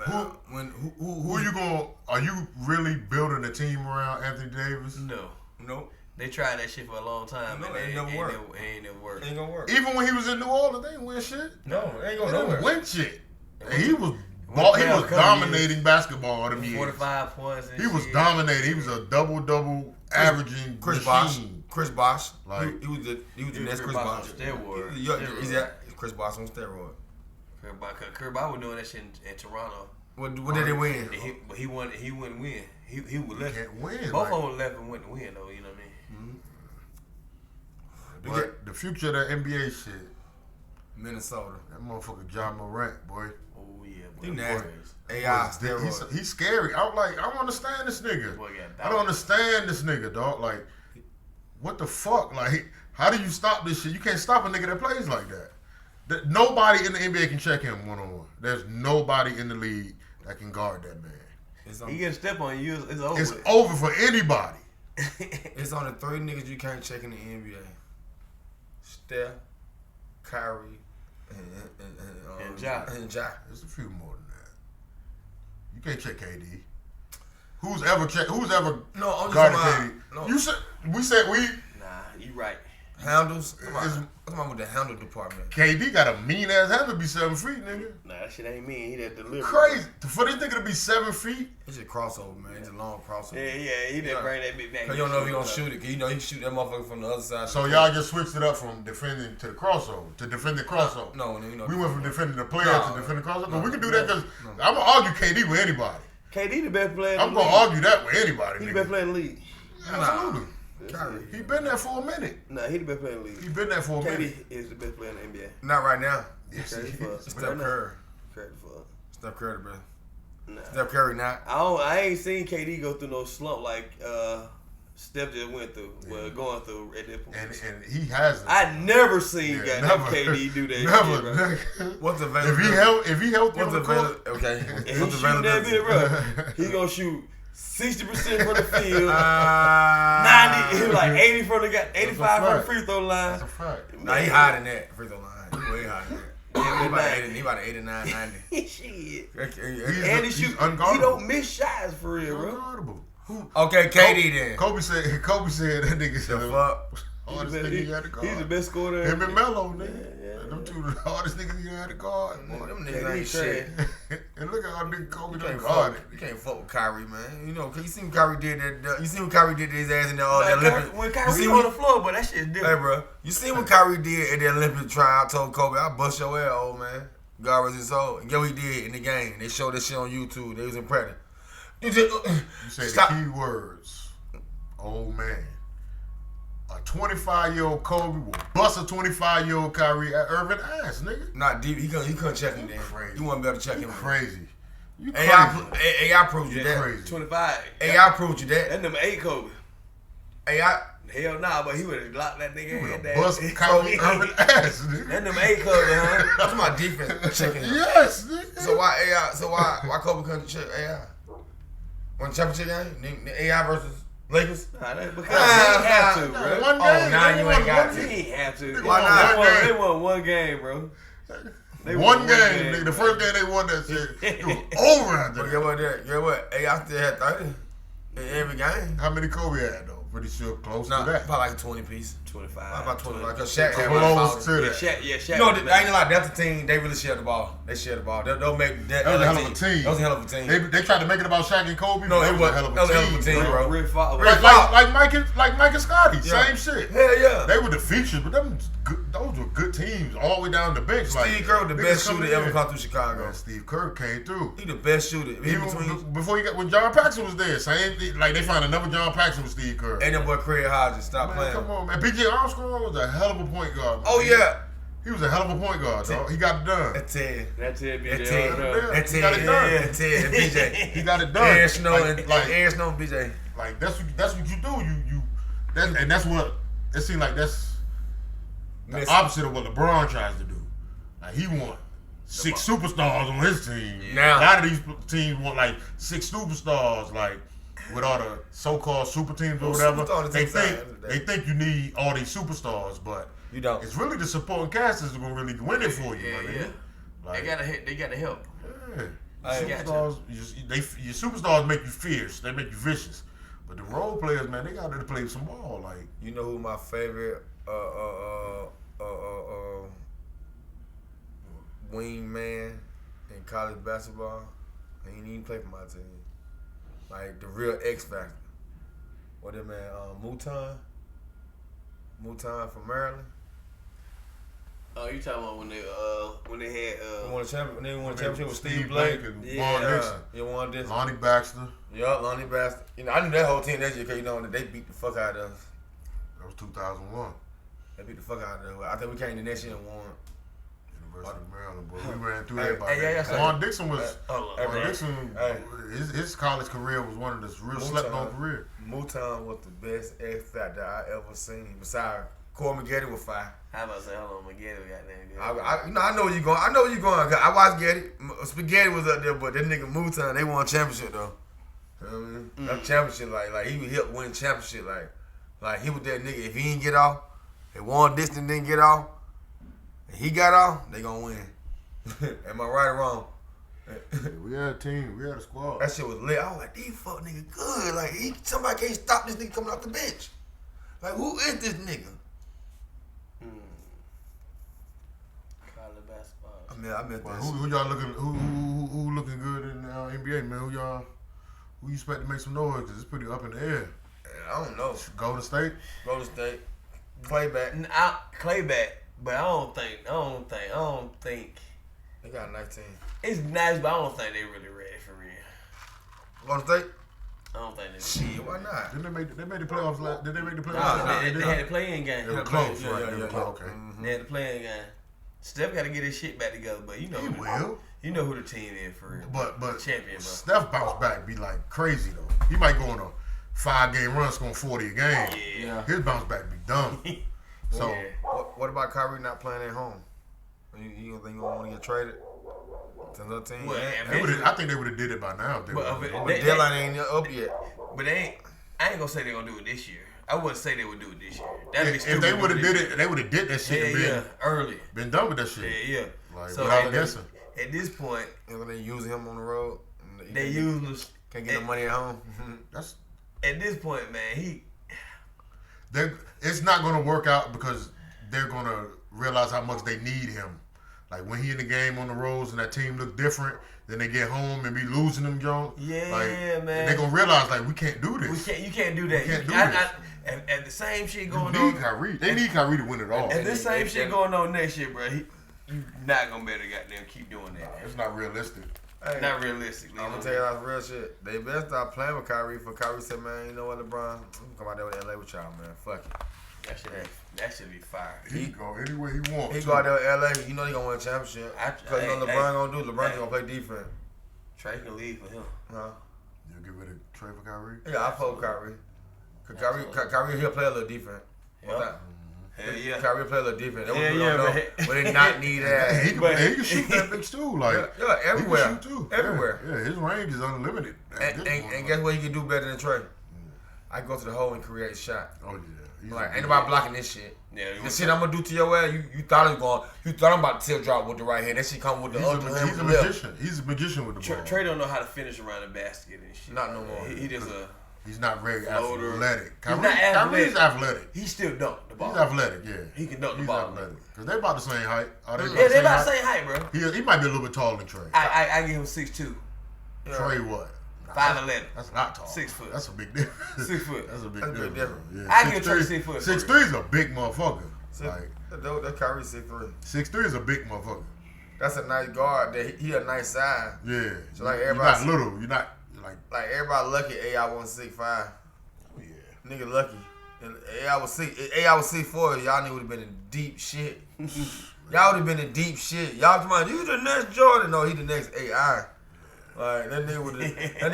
Who you going? Are you really building a team around Anthony Davis? No. They tried that shit for a long time. No, and it ain't never worked. Ain't never worked. Ain't gonna work. Even when he was in New Orleans, they didn't win shit. No, it ain't gonna They nowhere. didn't win shit. And he was Couple dominating years. basketball them years. 45 points. And He was shit. dominating. He was a double averaging Chris Bosh. machine. Chris Bosh. Like- he was the next Chris Chris Bosh. Bosh on steroids. He's Chris Bosh on steroid. Chris Bosh was doing that shit in Toronto. What did they win? But he wouldn't win. He was left. Can't win. Both like- of them left and went to win though. You know what I mean? But the future of that NBA shit, Minnesota. that motherfucker John Morant, boy. Oh yeah, He boy. nasty. AI steroid. He's scary. I'm like, I don't understand this nigga. Boy got I don't understand this nigga, dog. Like, what the fuck? Like, how do you stop this shit? You can't stop a nigga that plays like that. Nobody in the NBA can check him one-on-one. There's nobody in the league that can guard that man. He get a step on you, it's over. It's with. over for anybody. It's only 3 niggas you can't check in the NBA. Steph, Kyrie, And Ja. There's a few more than that. You can't check KD. Who's ever No, I'm just guarded talking KD? about- no. You said we said we Nah, you right. handles. I'm talking with the handle department. KD got a mean ass hand to be 7 feet, nigga. Nah, that shit ain't mean. He that deliver. Crazy. For this nigga to be 7 feet, It's just crossover, man. It's a long crossover. Yeah, he didn't bring that big back. Cause you don't know if he gonna shoot it. Cause you know he shoot that motherfucker from the other side. so y'all just switched it up from defending to the crossover to defend the crossover. No, you know. We went from defending the player No, to defending the crossover. no, We can do that because no. I'm gonna argue KD with anybody. KD the best player. I'm gonna argue that with anybody. He the Nigga. best player in the league. Absolutely. Kyrie. He been there for a minute. Nah, he the best player in the He league. been there for a minute. KD is the best player in the NBA. Not right now. Yes, Credit he for is. Steph Curry. Credit for. Steph Curry, bro. Nah. Steph Curry not. I ain't seen KD go through no slump like Steph just went through. Well, going through at that point. And he hasn't. I never seen Yeah, goddamn never. KD do that Never. shit, bro. nigga. What's If available? he healthy on What's the available? court, Okay. If What's he shoot that available? bit, bro, he gonna shoot 60% from the field, 90, he like 80 from the guy, 85 from the fact. free throw line. that's a fact. Nah, he higher than that. Free throw line. He way higher than that. He about 89, 90. Shit. He's And he shoot. He unguardable. don't miss shots for real, bro. Unguardable. Who? Okay, KD then. Kobe said that nigga said The fuck? hardest nigga you had to guard. He's the best scorer. Him and Melo, nigga. Yeah. Them two the hardest niggas you had to guard. Boy. Them KD niggas ain't shit. And look at how nigga Kobe You done can't guarded. fuck. You can't fuck with Kyrie, man. You know, you see what Kyrie did that. You see what Kyrie did to his ass in that Olympics. When You Kyrie see on what- the floor, but that shit's Hey, different. bro. You see what Kyrie did at the Olympic trial? I told Kobe, I bust your ass, old man. God rest his soul. And get what he did in the game. They showed that shit on YouTube. They was impressed. You say stop. the key words, old man. A 25-year-old Kobe will bust a 25-year-old Kyrie at Irving ass, nigga. Not deep. He couldn't check him then. Crazy. You wasn't be able to check You him. crazy. You crazy. AI proved you that. Crazy. 25. AI proved you that. That number 8 Kobe. AI. Hell nah, but he would have glocked that nigga You head would down. bust Kyrie Irving ass, That nigga. number 8 Kobe, huh? That's my defense checking him. Yes, nigga. So why AI? So why Kobe couldn't check AI? One championship game, the AI versus Lakers. Nah, that's because he ain't have to, bro. One Oh, game. now They you won ain't got one to. He game. ain't have to. Why not? They won one game, bro. They One won game, nigga. The first game they won that shit, it was over after But that. get what? AI still had 30 in every game. How many Kobe had, though? Pretty sure close Nah, to that. probably like a 20 piece. 25. About 25. Cause Shaq had Close about to Yeah, that. Shaq. You know, I ain't gonna lie, Delta team, they really share the ball. They share the ball. They'll make that. That was a hell of a team. That was a hell of a team. They tried to make it about Shaq and Kobe. No, but it that was a hell wasn't. That was a hell of a team, bro. bro. Rick Fox. Like Mike and Scotty, Yeah. same shit. Hell yeah. They were the features, but them those were good teams all the way down the bench. Steve Kerr was the best shooter ever come through Chicago. Man, Steve Kerr came through. He the best shooter. Before when John Paxson was there, same thing. Like they found another John Paxson with Steve Kerr. And that boy Craig Hodges, stop playing. Come on, man. PJ Armstrong was a hell of a point guard. Man. Oh yeah. He was a hell of a point guard, dog. He got it done. That's it. That's it, BJ. That's it. He got it done. That's it. BJ. He got it done. Aaron Snow and Aaron Snow and BJ. Like that's what you do. That's what it seems like. That's the opposite of what LeBron tries to do. Like he want 6 superstars on his team. Now a lot of these teams want like 6 superstars. Like with all the so-called super teams or whatever, they think you need all these superstars, but you don't. It's really the supporting cast that's gonna really win it for you. Yeah. Like, they gotta help. Yeah. Superstars, your superstars make you fierce. They make you vicious. But the role players, man, they got to play some ball. Like, you know who my favorite wing man in college basketball? He didn't even play for my team. Like the real X factor. What that man? Mouton from Maryland. Oh, you talking about when they had won a championship with Steve Blake Blake and Juan Dixon. Yeah, Juan Dixon. Lonnie Baxter. Yeah, Lonnie Baxter. You know, I knew that whole team that year because, you know, they beat the fuck out of us. That was 2001. They beat the fuck out of us. I think we came the next year and won. University of Maryland, boy. We ran through everybody. Yeah, Juan Dixon was. Juan Dixon, his college career was one of the real slept-on career. Mouton was the best X factor I ever seen. Besides, Corey McGetty was fire. How about say, hold on, McGetty got that good. I know where you going. I know where you going. I watched Getty. Spaghetti was up there, but that nigga Mouton, they won championship though. You know what I mean? That championship, like he would help win championship, like he was that nigga. If he didn't get off, if Juan Dixon didn't get off, and he got off, they gonna win. Am I right or wrong? We had a team. We had a squad. That shit was lit. I was like, these fuck nigga good. Like somebody can't stop this nigga coming off the bench. Like who is this nigga? College basketball. I meant that. Who y'all looking? Who looking good in the NBA, man? Who you expect to make some noise? Cause it's pretty up in the air. I don't know. Golden State. Clay back. Clay back, but I don't think. They got a nice team. It's nice, but I don't think they really ready for real. Golden State. I don't think they. Shit, why not? Did they make the playoffs? Did they make the playoffs? Nah, they had the play-in game. They were close, right? Yeah. Okay. They had the play-in game. Steph got to get his shit back together, but you know He will. You know who the team is for real. But champion, bro. Steph bounce back be like crazy though. He might go on a 5-game run, scoring 40 a game. Yeah. His bounce back be dumb. So what about Kyrie not playing at home? You don't think you want to get traded to another team? Well, I think they would have did it by now. But the deadline ain't up yet. But I ain't gonna say they're gonna do it this year. I wouldn't say they would do it this year. That'd be stupid. If they would have did it, they would have did that shit early. Been done with that shit. Yeah. Like, so without guessing. At this point, when they using him on the road, they use can't get no money at home. That's at this point, man. It's not gonna work out because they're gonna realize how much they need him. Like when he in the game on the roads and that team look different, then they get home and be losing them, Jones. Yeah, man. They're gonna realize like we can't do this. You can't do that. You can't do this. And the same shit going on. Kyrie. They need Kyrie to win it all. And this same shit going on next year, bro. You not gonna be able to goddamn keep doing that. It's not realistic. Hey, not realistically. I'm gonna tell you that's real shit. They better stop playing with Kyrie. For Kyrie said, man, you know what, LeBron, I'm gonna come out there with LA with y'all, man. Fuck it. That should be fire. He go anywhere he wants. He go out there with LA. You know he gonna win a championship. Because you know LeBron gonna do. LeBron gonna play defense. Trey can leave for him. Huh? You get rid of Trey for Kyrie? Yeah, I fuck Kyrie. Cause Kyrie he'll play a little defense. Hell yeah. Kyrie play a little defense. But they not need that. He can shoot that bitch too. Like everywhere. He can shoot too. Everywhere. Yeah, his range is unlimited. And guess what he can do better than Trey? I can go to the hole and create a shot. Oh yeah. Like ain't nobody blocking this shit. Yeah, the shit I'm gonna do to your ass, you thought it was going. You thought I'm about to tail drop with the right hand. That shit come with the other hand. He's a magician. He's a magician with the ball. Trey don't know how to finish around the basket and shit. Not no more. He just He's not very athletic. Kyrie's athletic. He still dunk the ball. He's athletic, yeah. He can dunk the ball. He's athletic. Because they're about the same height. They're about the same height, bro. He might be a little bit taller than Trey. I give him 6'2". Trey what? 5'11". That's not tall. 6 foot. That's a big difference. 6 foot. That's a big difference. Yeah. I give Trey 6 foot. 6'3" is a big motherfucker. Like that Kyrie 6'3". 6'3" is a big motherfucker. That's a nice guard. He a nice size. Yeah. So like you're everybody, not little. You're not like everybody lucky. AI 165. oh yeah. Nigga lucky. And AI was 6'4". Y'all nigga would have been in deep shit. Y'all would have been in deep shit. Y'all come on, you the next Jordan. No, he the next AI. Like that nigga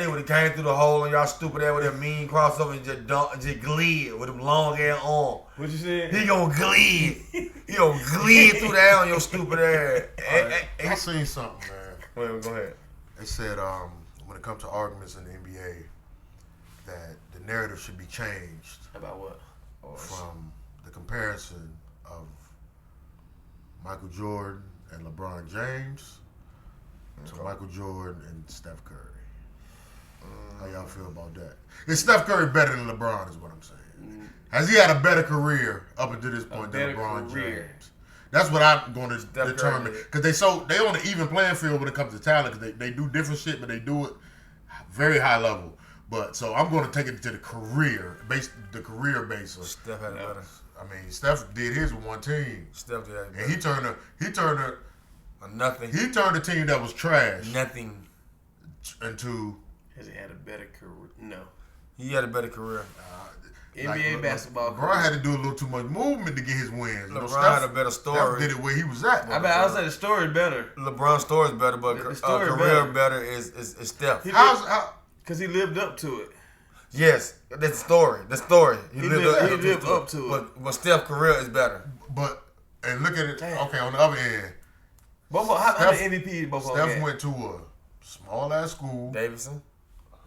would have came through the hole on y'all stupid ass with that mean crossover and just glide with them long ass arm. What you said? He gonna glide. He gonna glide through that on your stupid ass. I seen something, man. Wait, go ahead. They said when it comes to arguments in the NBA, that the narrative should be changed About what? from the comparison of Michael Jordan and LeBron James to Michael Jordan and Steph Curry. How y'all feel about that? Is Steph Curry better than LeBron is what I'm saying. Has he had a better career up until this point than LeBron James? That's what I'm going to determine. Because they on an even playing field when it comes to talent. Because they do different shit, but they do it very high level. But so I'm going to take it to the career basis. Steph had it better. I mean, Steph did his with one team. Steph did that. And he turned nothing. He turned a team that was trash Nothing. into. Has he had a better career? No. He had a better career. NBA basketball. LeBron had to do a little too much movement to get his wins. LeBron had a better story. Steph did it where he was at. I would say the story better. LeBron's story is better, but The story career better is Steph. Because he lived up to it. Yes, that's the story. The story. He lived up to it. But Steph's career is better. And look at it. Damn. Okay, on the other end, How many MVP both of them Steph got? went to a small ass school. Davidson.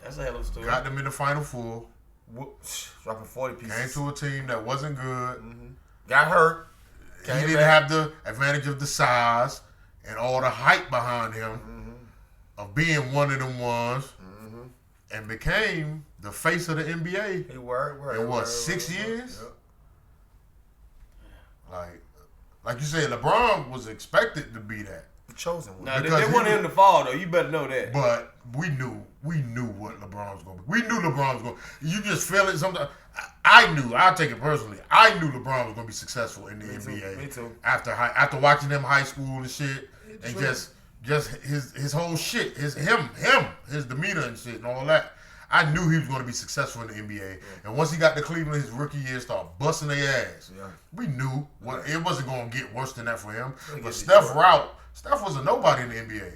That's a hell of a story. Got them in the Final Four. Dropping 40 pieces. Came to a team that wasn't good. Got hurt. He didn't have the advantage of the size and all the hype behind him of being one of them ones, and became the face of the NBA. He worked. In what, 6 years? Yep. Like you said, LeBron was expected to be that. The chosen one. Now, they wanted him to fall, though. You better know that. But we knew what LeBron was going to be. We knew LeBron was going to. You just feel it sometimes. I knew. I'll take it personally. I knew LeBron was going to be successful in the NBA. Me too. After watching him high school and shit, and just his whole shit, his demeanor and shit and all that. I knew he was going to be successful in the NBA. Yeah. And once he got to Cleveland, his rookie year, started busting their ass. Yeah. We knew it wasn't going to get worse than that for him. But Steph was a nobody in the NBA.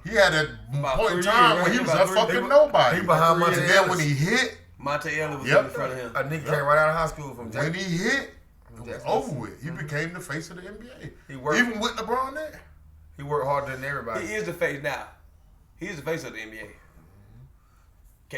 He had that point in time when he was a fucking nobody. He behind Monte And then when he hit, Monte Ellis was in front of him. A nigga came right out of high school from Jackson. When he hit, it was over with. He became the face of the NBA. He worked, even with LeBron there. He worked harder than everybody. He is the face now. He is the face of the NBA.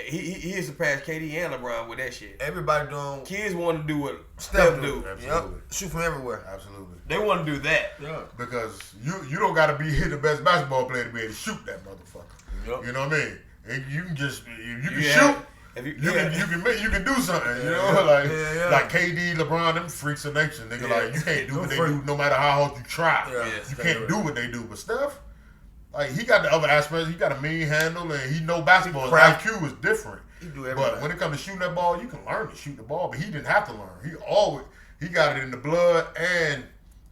He has surpassed KD and LeBron with that shit. Everybody doing. Kids want to do what Steph do. Yep. Shoot from everywhere. Absolutely. They want to do that. Yeah. Because you don't got to be the best basketball player to be able to shoot that motherfucker. Yep. You know what I mean? And you can just you can shoot. You can do something. You know, like KD, LeBron, them freaks of nature. Nigga, like you can't do what they do no matter how hard you try. Yeah. You can't do what they do. But Steph, like he got the other aspects. He got a mean handle and he know basketball. His IQ is different. He do everything. But when it comes to shooting that ball, you can learn to shoot the ball. But he didn't have to learn. He got it in the blood, and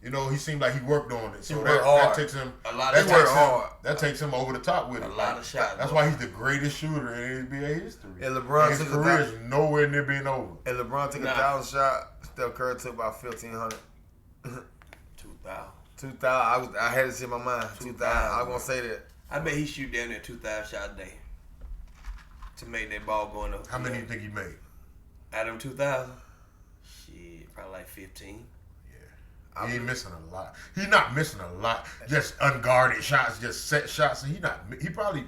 he seemed like he worked on it. So that takes him a lot. Hard. That takes him over the top with a lot of shots. That's why he's the greatest shooter in NBA history. And LeBron his career is nowhere near being over. And LeBron took 1,000 shot. Steph Curry took about 1,500. 2,000. I had this in my mind. 2,000. I was gonna say that. I bet he shoot down there 2,000 shots a day to make that ball going up. How many do you think he made? Out of them 2,000? Shit, probably like 15. Yeah. He ain't missing a lot. He's not missing a lot. Just unguarded shots, just set shots. And he might be.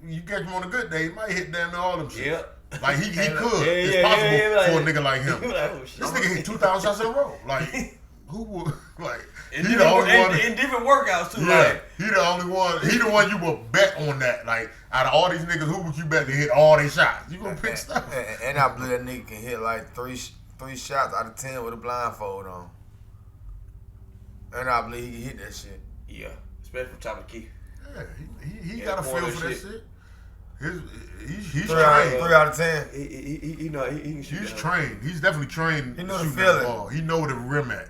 You catch him on a good day, he might hit damn near all them shit. Yep. Like he could. It's possible for a nigga like him. This nigga hit 2,000 shots in a row. Like who would like? He the only one in different workouts too. Yeah, like, he the only one. He the one you would bet on that. Like out of all these niggas, who would you bet to hit all their shots? You gonna pick stuff. And I believe that nigga can hit like three shots out of 10 with a blindfold on. And I believe he can hit that shit. Yeah, especially from top of the key. Yeah, he got a feel for that shit. He's 3 trained. out of 10. He know he can shoot. He's that. trained. He's definitely trained. He know the shooting that feeling. ball. He know where the rim at.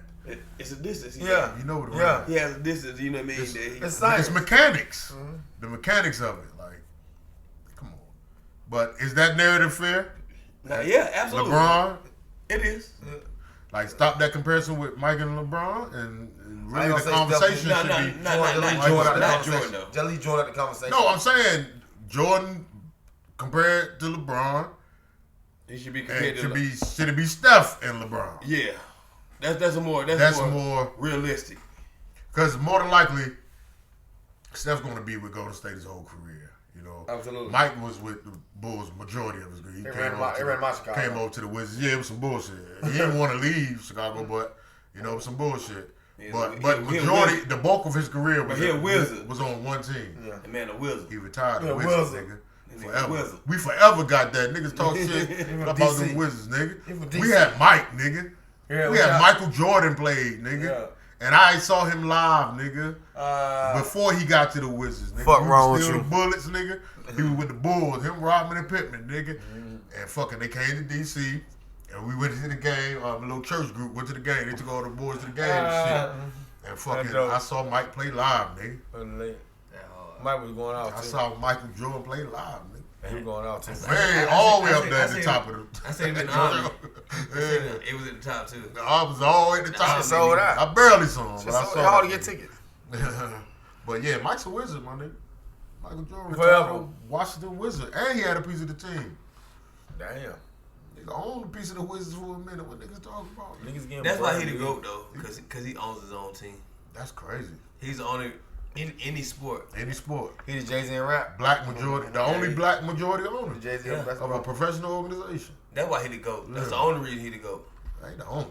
It's a distance. Yeah. He know where the Yeah. rim at. He has a distance. You know what I mean? It's science. It's mechanics. The mechanics of it. Like, come on. But is that narrative fair? Yeah, absolutely. LeBron? It is. Like, stop that comparison with Mike and LeBron, and I really ain't the gonna say conversation No, should no, be. no, not Jordan Jordan. Not out the Jordan, conversation. though. Just leave Jordan out the conversation. No, I'm saying Jordan compared to LeBron, He should be and compared to should it be Steph and LeBron? Yeah. That's more more realistic. Because more than likely, Steph's going to be with Golden State his whole career. You know, Absolutely. Mike was with the Bulls majority of his career. He ran my Chicago. Came over to the Wizards. Yeah, it was some bullshit. He didn't want to leave Chicago, but it was some bullshit. Yeah, but he a majority, wizard. the bulk of his career But he a wizard. was on one team. Yeah. The man a wizard. He retired He a a Wizard, wizard. nigga. He a Forever. wizard. We forever got that. Niggas talk shit about DC. them Wizards, He nigga. from We DC. had Mike, nigga. Yeah, we had Michael Jordan played, nigga. Yeah. And I saw him live, nigga. Before he got to the Wizards, nigga. Fuck He was wrong with still you. the Bullets, nigga. He was with the Bulls, him, Rodman, and Pittman, nigga. And fucking, they came to DC, and we went to the game. A little church group went to the game. They took all the boys to the game and shit. And fucking, dope. I saw Mike play live, nigga. Mike was going out I too. saw Michael Jordan play live, nigga. He was going out too. Man, all the way up there at the top of the. I said it in the army. Yeah. It was at the top too. I was all the way at the top. Shit sold out. I barely saw him, but I It's saw hard to him. get tickets. But yeah, Mike's a wizard, my nigga. Michael Jordan Forever. retired a Washington Wizard, and he had a piece of the team. Damn. Nigga owned a piece of the Wizards for a minute. What niggas talking about? Niggas getting That's why he brand the new. GOAT though, because he owns his own team. That's crazy. He's the owner in any sport. Any sport, He the Jay-Z and rap. black majority, the only black majority owner The Jay-Z Yeah. and of a basketball. professional organization. That's why he the GOAT. That's the Yeah. only reason he the GOAT. That ain't the only.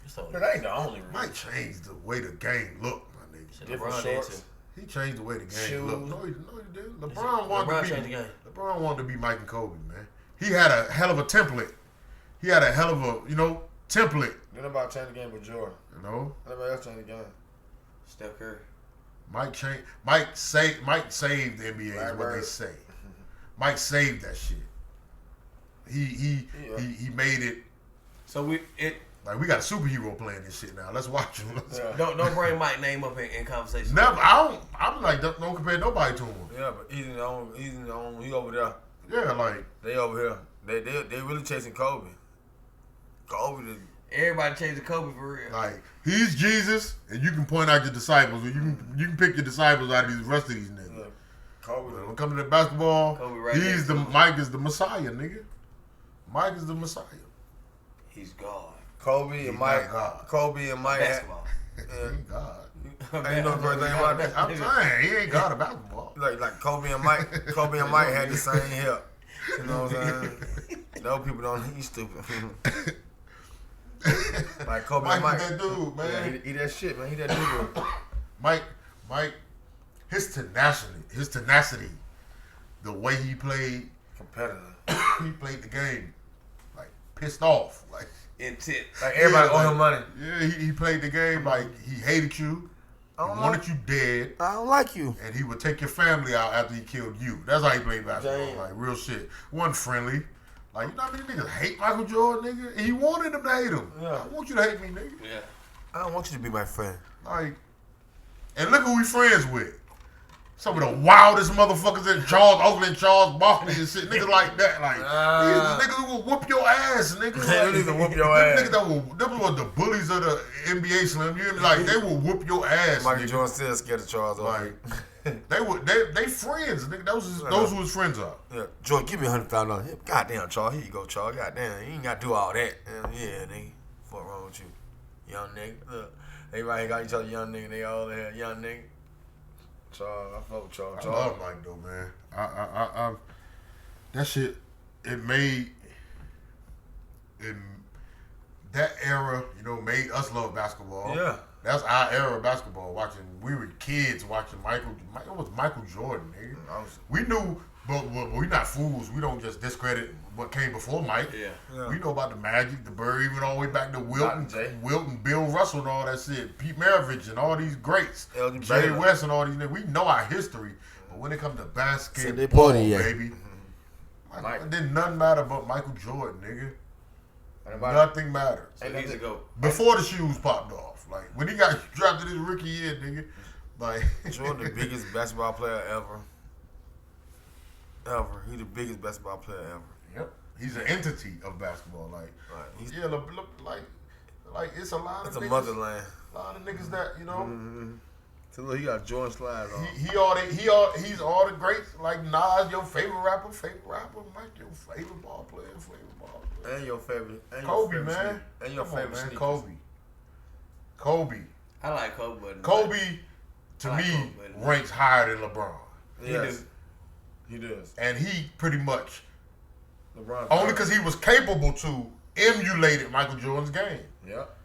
It's the only But that ain't the only reason. Mike changed the way the game looked, my nigga. reason. Different LeBron did shorts. too. He changed the way the game Shoes. looked. No, he didn't. LeBron wanted LeBron to changed the be. game. LeBron wanted to be Mike and Kobe, man. He had a hell of a template. He had a hell of a, template. Ain't nobody change the game but Jordan. Nobody else change the game. Steph Curry. Mike saved the NBA is what they Blackbird. say. Mike saved that shit. He made it So like we got a superhero playing this shit now. Let's watch him. Yeah. don't bring Mike's name up in conversation. Never. I'm like don't compare nobody to him. Yeah, but he's in the own. He over there. Yeah, like They over here. They really chasing Kobe. Kobe the Everybody changed to Kobe for real. like he's Jesus, and you can point out your disciples, or you can pick your disciples out of these rest of these niggas. yeah. Kobe When the it comes to the basketball, Kobe right he's next the to him. Mike is the Messiah, nigga. Mike is the Messiah. He's God. Kobe He's and Mike. not God. Kobe and Mike. Had, Basketball. He ain't God. Ain't no great thing about that. I'm saying he ain't God of basketball. like Kobe and Mike had the same hip. You know what I'm saying? Those people don't. He's stupid. Like Kobe and Mike Mike. is that dude, man. Yeah, he that shit, man. He that dude. Mike, his tenacity, the way he played, Competitor. he played the game like pissed off, like Intent. Like everybody Yeah, owe like- him money. yeah, he played the game like he hated you, he wanted you dead, I don't like you. and he would take your family out after he killed you. That's how he played basketball, Damn. like real shit. Wasn't friendly. Like, you know how many niggas hate Michael Jordan, nigga? And he wanted them to hate him. Yeah. I want you to hate me, nigga. Yeah. I don't want you to be my friend. Like, and look who we friends with. Some of the wildest motherfuckers in Charles Oakland, Charles Barkley and shit. Niggas like that. Like, these niggas who will whoop your ass, nigga. They Like, don't even whoop your them ass. niggas that will, them were the bullies of the NBA Slim. You hear me? Like, they will whoop your ass, Michael nigga. Jordan still scared of Charles Like, Oakley. they friends, nigga. Those who his friends are. Yeah, Jordan, give me $100,000. Goddamn, Charles. Here you go, Charles. Goddamn, you ain't got to do all that. Yeah, nigga. What wrong with you, young nigga? Look, everybody ain't got each other, young nigga. They all there, young nigga. Charles, I fuck with Charles. I love Mike though, man. I that shit. It made that era, made us love basketball. Yeah. That's our era of basketball. We were kids watching Michael. It was Michael Jordan, nigga. We knew, but we not fools. We don't just discredit what came before Mike. Yeah. We know about the Magic, the Bird, even all the way back to Wilton, J. Bill Russell, and all that shit. Pete Maravich and all these greats. LG Jerry Baylor. West and all these niggas. We know our history, but when it comes to they basketball, party, yeah. baby, Mike. didn't nothing matter but Michael Jordan, nigga. Nothing matters. Years ago. Before the shoes popped off, like when he got drafted his rookie year, nigga, like Jordan, the biggest basketball player ever. He the biggest basketball player ever. Yep, he's an entity of basketball. Like, yeah, like it's a lot It's of a niggas, motherland. a lot of niggas that you know. So look, he got Jordan slides on. He's all the greats. Like Nas, your favorite rapper, Mike, your favorite ball player. And your favorite. And Kobe, your favorite man. sneaker. And your Come on, favorite man. sneakers. Kobe. I like Kobe, but Kobe, to I like me, Kobe, but- ranks higher than LeBron. Yes. He does. And he pretty much, LeBron. only because he was capable to, emulated Michael Jordan's game. Yep.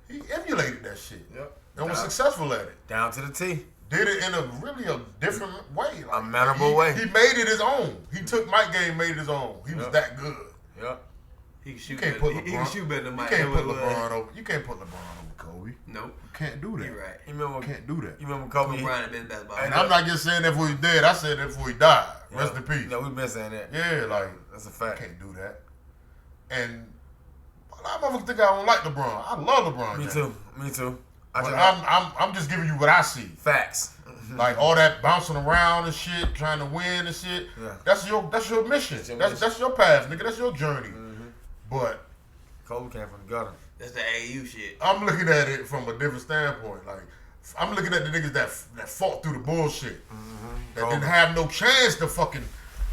He emulated that shit. Yep. And was successful at it. Down to the T. Did it in a different way. A mannerable way. He made it his own. He took Mike's game, made it his own. He was that good. Yep. He can shoot You can't better. put He can shoot better than You Mike. can't put Ever LeBron over. You can't put LeBron over Kobe. Nope. You can't do that. You're right. You remember? Can't do that. You remember Kobe? Kobe Bryant the best basketball. And I'm not just saying that before he's dead. I said that before he died. Rest in peace. No, we've been saying that. Yeah, like That's a fact. can't do that. And a lot of motherfuckers think I don't like LeBron. I love LeBron. Me James. too. Me too. But I'm just giving you what I see. Facts. Like all that bouncing around and shit, trying to win and shit. Yeah. That's your mission. That's your path, nigga. That's your journey. But Kobe came from the gutter. That's the AU shit. I'm looking at it from a different standpoint. Like I'm looking at the niggas that fought through the bullshit, that Kobe. didn't have no chance to fucking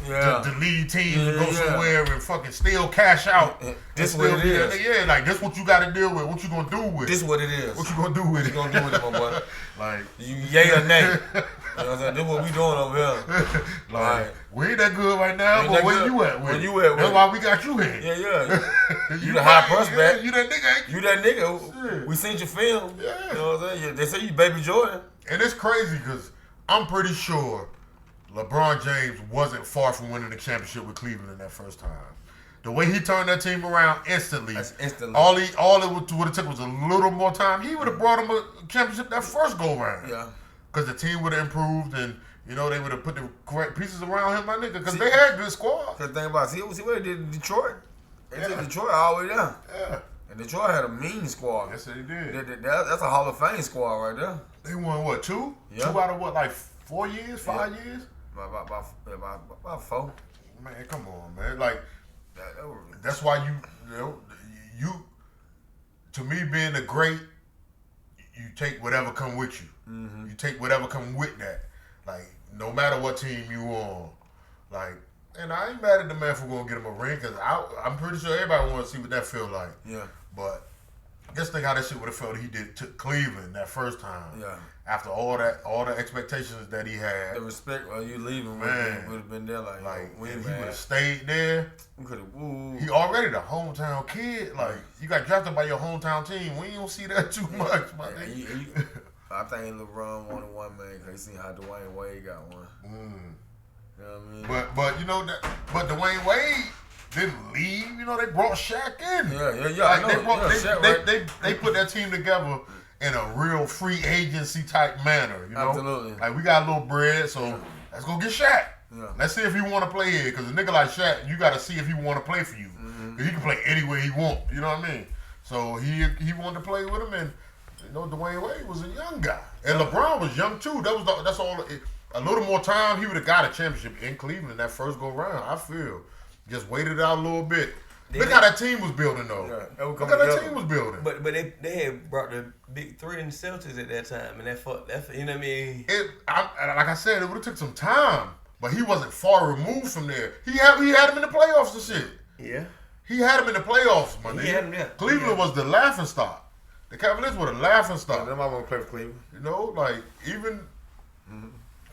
to lead teams and go somewhere and fucking still cash out. This and what still it be is. that- Yeah, like this what you got to deal with. What you gonna do with? This what it is. What you gonna do with it? What you gonna do with it, my boy? Like You yay or nay? You know what I'm saying? This what we doing over here. like we ain't that good right now. Ain't But that where good. you at? Where you at with That's it? why we got you here. Yeah. you the high right, prospect. Yeah, you that nigga, ain't you? You that nigga. Shit. We seen your film. Yeah. You know what I'm saying? They say you baby Jordan. And it's crazy because I'm pretty sure LeBron James wasn't far from winning the championship with Cleveland in that first time. The way he turned that team around instantly. That's instantly. All it would have took was a little more time. He would have brought him a championship that first go round. Yeah. Because the team would have improved and they would have put the correct pieces around him, my nigga. Because they had good squads. Cause think about it. See what they did in Detroit. They did Detroit all the way down. Yeah. And Detroit had a mean squad. Yes, they did. That's a Hall of Fame squad right there. They won what, 2? Yeah. 2 out of what, like 4 years, 5 years? About 4. Man, come on, man. Like, That was- that's why you to me being a great, you take whatever come with you. You take whatever come with that. Like no matter what team you on, like, and I ain't mad at the man for going to get him a ring because I'm pretty sure everybody wants to see what that feel like. Yeah. But just think how that shit would have felt if he took Cleveland that first time. Yeah. After all the expectations that he had, The respect while you leaving would Man. have been there like we if ain't he would mad. have stayed there. We could have woo. He already the hometown kid. Like you got drafted by your hometown team. We don't see that too much, my nigga. I think LeBron wanted one, man, because he seen how Dwayne Wade got one. You know what I mean? But Dwayne Wade didn't leave. They brought Shaq in. Yeah. Like, I know. Shaq, right? they put that team together in a real free agency type manner. Absolutely. Like we got a little bread, so let's go get Shaq. Yeah. Let's see if he want to play here. Because a nigga like Shaq, you got to see if he want to play for you. Because he can play anywhere he want. You know what I mean? So he wanted to play with him, and Dwayne Wade was a young guy, and LeBron was young too. That's all. A little more time, he would have got a championship in Cleveland that first go round. I feel just waited it out a little bit. Look how that team was building though. Yeah, Look how that team was building. But they had brought the big 3 in the Celtics at that time, and that you know what I mean. Like I said, it would have took some time, but he wasn't far removed from there. He had him in the playoffs and shit. Yeah. He had him in the playoffs, my nigga. had him, yeah. Cleveland was the laughing stock. The Cavaliers were the laughing stock. Them all want to play for Cleveland. Like even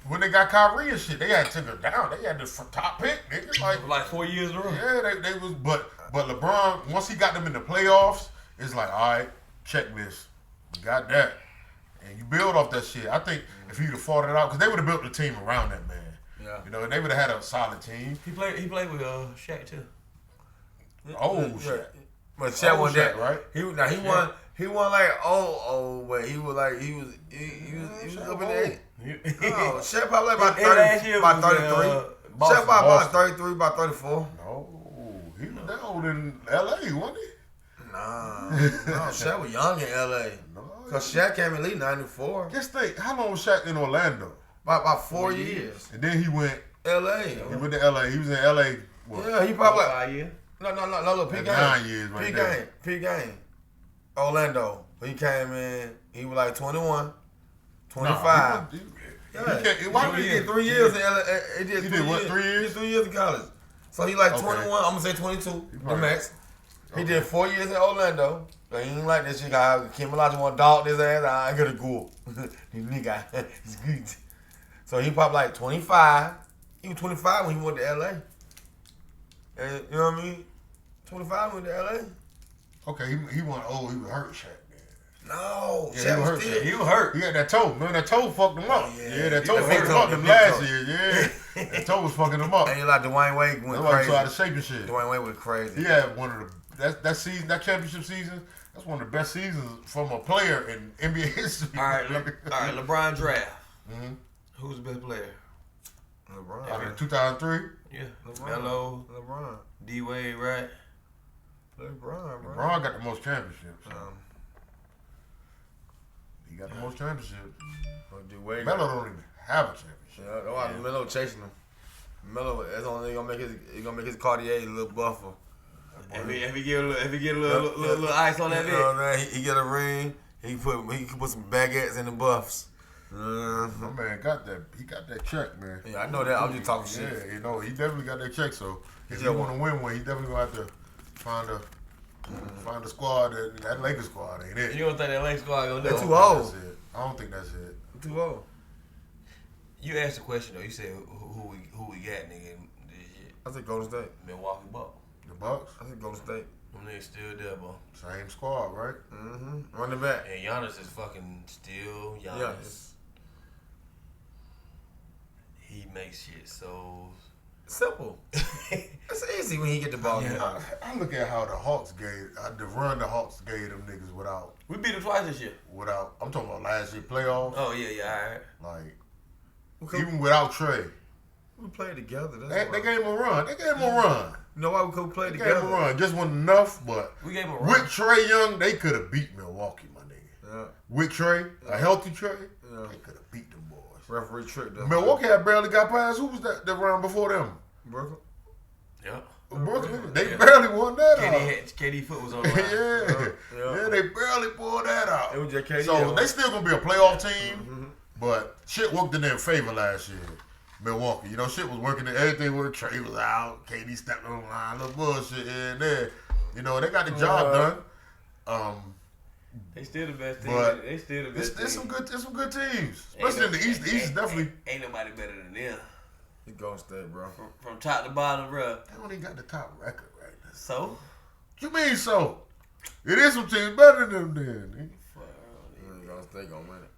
when they got Kyrie and shit, they had to go down. They had the top pick, nigga. Like 4 years in a row. Yeah, they was. But LeBron, once he got them in the playoffs, it's like, all right, checklist. We got that. And you build off that shit. I think if he'd have fought it out, because they would have built the team around that man. Yeah. You know, and they would have had a solid team. He played with Shaq too. Shit. But Shaq won that, right? He won. He won like but he was up in there. No, Shaq probably like about 30, about 33. Shaq about 33, about 34. No, he was down in L.A., wasn't he? Nah, Shaq was young in L.A. No, Cause Shaq came in league 94. Just think, how long was Shaq in Orlando? About 4 years. And then he went. L.A. He went to L.A. He was in L.A. What? Yeah, he probably like 5 years. no. Look, P game. 9 years right there. P game. Orlando. He came in. He was like 21, 25. Why He did 3 years in LA. He did what, 3 years? He did 3 years in college. So he like 21. I'm gonna say 22. The max. He did 4 years in Orlando. But he ain't like this shit. Kim Elijah want to dog this ass. I gotta go. This nigga, he's good. So he probably like 25. He was 25 when he went to LA. And you know what I mean? 25 went to LA. Okay, he went old. He was hurt, Shaq. No, Yeah, Shaq was still. He was hurt. He had that toe. Man, that toe fucked him up. Yeah, That toe the fucked big him toe, up the them big last toe. year. Yeah, that toe was fucking him up. And you like Dwayne Wade went That's why he crazy. started shaping shit. Dwayne Wade went crazy. He had one of the that season, that championship season. That's one of the best seasons from a player in NBA history. All right, LeBron draft. Mm-hmm. Who's the best player? LeBron. 2003. Yeah, LeBron. Melo, LeBron. D Wade, right? LeBron, bro. LeBron got the most championships. He got the most championships. Wade. Melo don't even have a championship. Yeah, that's why Melo chasing him. Melo, that's the only thing gonna make his Cartier a little buffer. If he get a little ice on that You know what I'm saying? He get a ring. He can put some baguettes in the buffs. My man got that. He got that check, man. Yeah, I know that. I'm just talking shit. Yeah, you know, he definitely got that check. So if He you just want to win one, he definitely gonna have to find a squad. That Lakers squad ain't it. You don't think that Lakers squad gonna do They're it? too old. That's it. I don't think that's it. Too old. You asked a question though. You said who we got, nigga. This shit. I said Golden State. Milwaukee Bucks. The Bucks, I said Golden State. Them niggas still there, bro. same squad, right? Mm-hmm. Running back. And Giannis is fucking still Giannis. Yeah. He makes shit so Simple. It's easy when he get the ball. Yeah, I look at how the Hawks gave the run the Hawks gave them niggas without. we beat them twice this year. I'm talking about last year playoffs. Oh yeah, all right. Like even without Trey, We played together. they gave him a run. They gave him a run. You know why we could play They gave him a together? run. Just wasn't enough, but We gave him a run. with Trey Young, they could have beat Milwaukee, my nigga. Yeah. With Trey, a healthy Trey, Yeah. they could have beat them boys. Referee tricked us. Milwaukee had barely got past. Who was that round before them? Brooklyn. Yeah. Brooklyn. They barely won that out. KD foot was on the line. Yeah, they barely pulled that out. It was just KD. So they still gonna be a playoff team, but shit worked in their favor last year. Milwaukee, you know, shit was working. Everything with Trey was out. KD stepped on the line, little bullshit here and there. You know, they got the job done. They still the best team. But They still the best there's team. some good teams, especially in the East. The East is definitely. Ain't nobody better than them. He Golden State, bro. From top to bottom, bro. They don't even got the top record right now. So? What you mean so? It is some teams better than them. Then. Golden State gonna win it.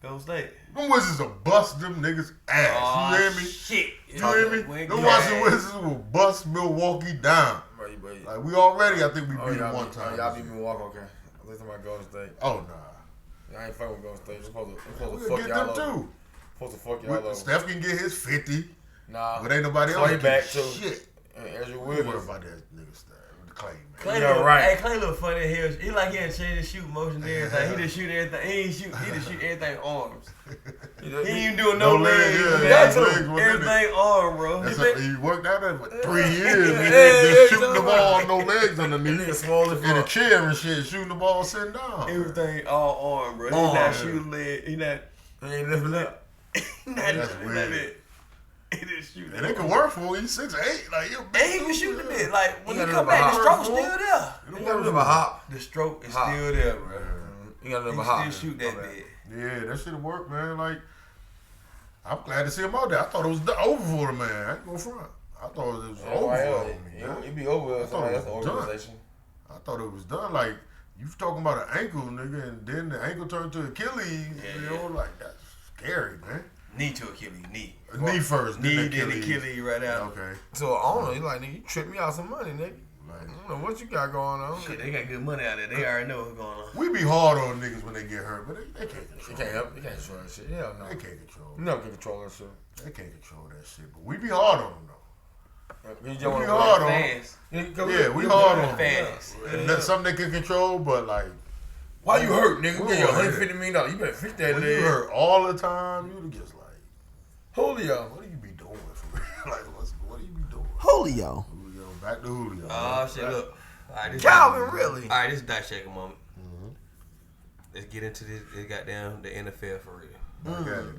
Golden State. Them Wizards will bust them niggas ass. You hear me? Shit. You hear me? Them Washington Wizards will bust Milwaukee down. Like we already, I think we beat them one time. Y'all beat Milwaukee, okay. I think somebody Golden State. Oh nah. I ain't fucking with Golden State. We're supposed to We'll fuck get y'all them up. too. Supposed to fuck y'all up. Steph can get his 50, Nah. but ain't nobody else. Clay can back get too. Shit. Andrew What Wiggins. about that nigga Steph? The Clay, man. Clay Yeah, look, right. Hey, Clay look funny here. He like he had changed his shoot motion and everything. He just shoot everything. He just shoot everything arms. He ain't even doing no legs. Legs wasn't in it. Everything arm, bro. He worked out there for 3 years. Just shooting the ball, no legs underneath. Nigga small as In a fuck. chair and shit, shooting the ball sitting down. Everything all arm, bro. He Arm. not shooting leg. He not. He ain't lifting up. That's weird. He just shoot. And it can work for him. He's 6'8". Like, you're And he can shoot a bit. Like when He he got come another back, the hop. stroke's still there. You gotta live a hop. The stroke is Hop. still there, bro. You gotta He live a can hop. still shoot that bit. Yeah, that shit work, man. Like, I'm glad to see him out there. I thought it was over for the man. I ain't gonna front. I thought it was over for him. It be over with I thought somebody it else's was done. organization. I thought it was done. Like, You talking about an ankle, nigga, and then the ankle turned to Achilles. Like that's scary, man. Knee to Achilles, knee. Knee first, knee, then Achilles right out. Okay. So I don't know. He like, nigga, you tripped me out some money, nigga. I don't know what you got going on. Shit, they got good money out there. They already know what's going on. We be hard on niggas when they get hurt, but they can't control. They can't help. They can't control that shit. Hell no. They can't control. You never can control that shit. They can't control that shit, but we be hard on them though. We be hard on fans. Yeah, we hard on fans. And that's something they can control, but like, why you hurt, nigga? We get you $150 million. You better fix that when leg. you hurt all the time, you just like, Julio. what do you be doing for real? Like, what do you be doing? Julio. Back to Julio. Oh shit! Look. All right, Calvin, really? All right, this is dissecting moment. Let's get into this goddamn the N.F.L. for real.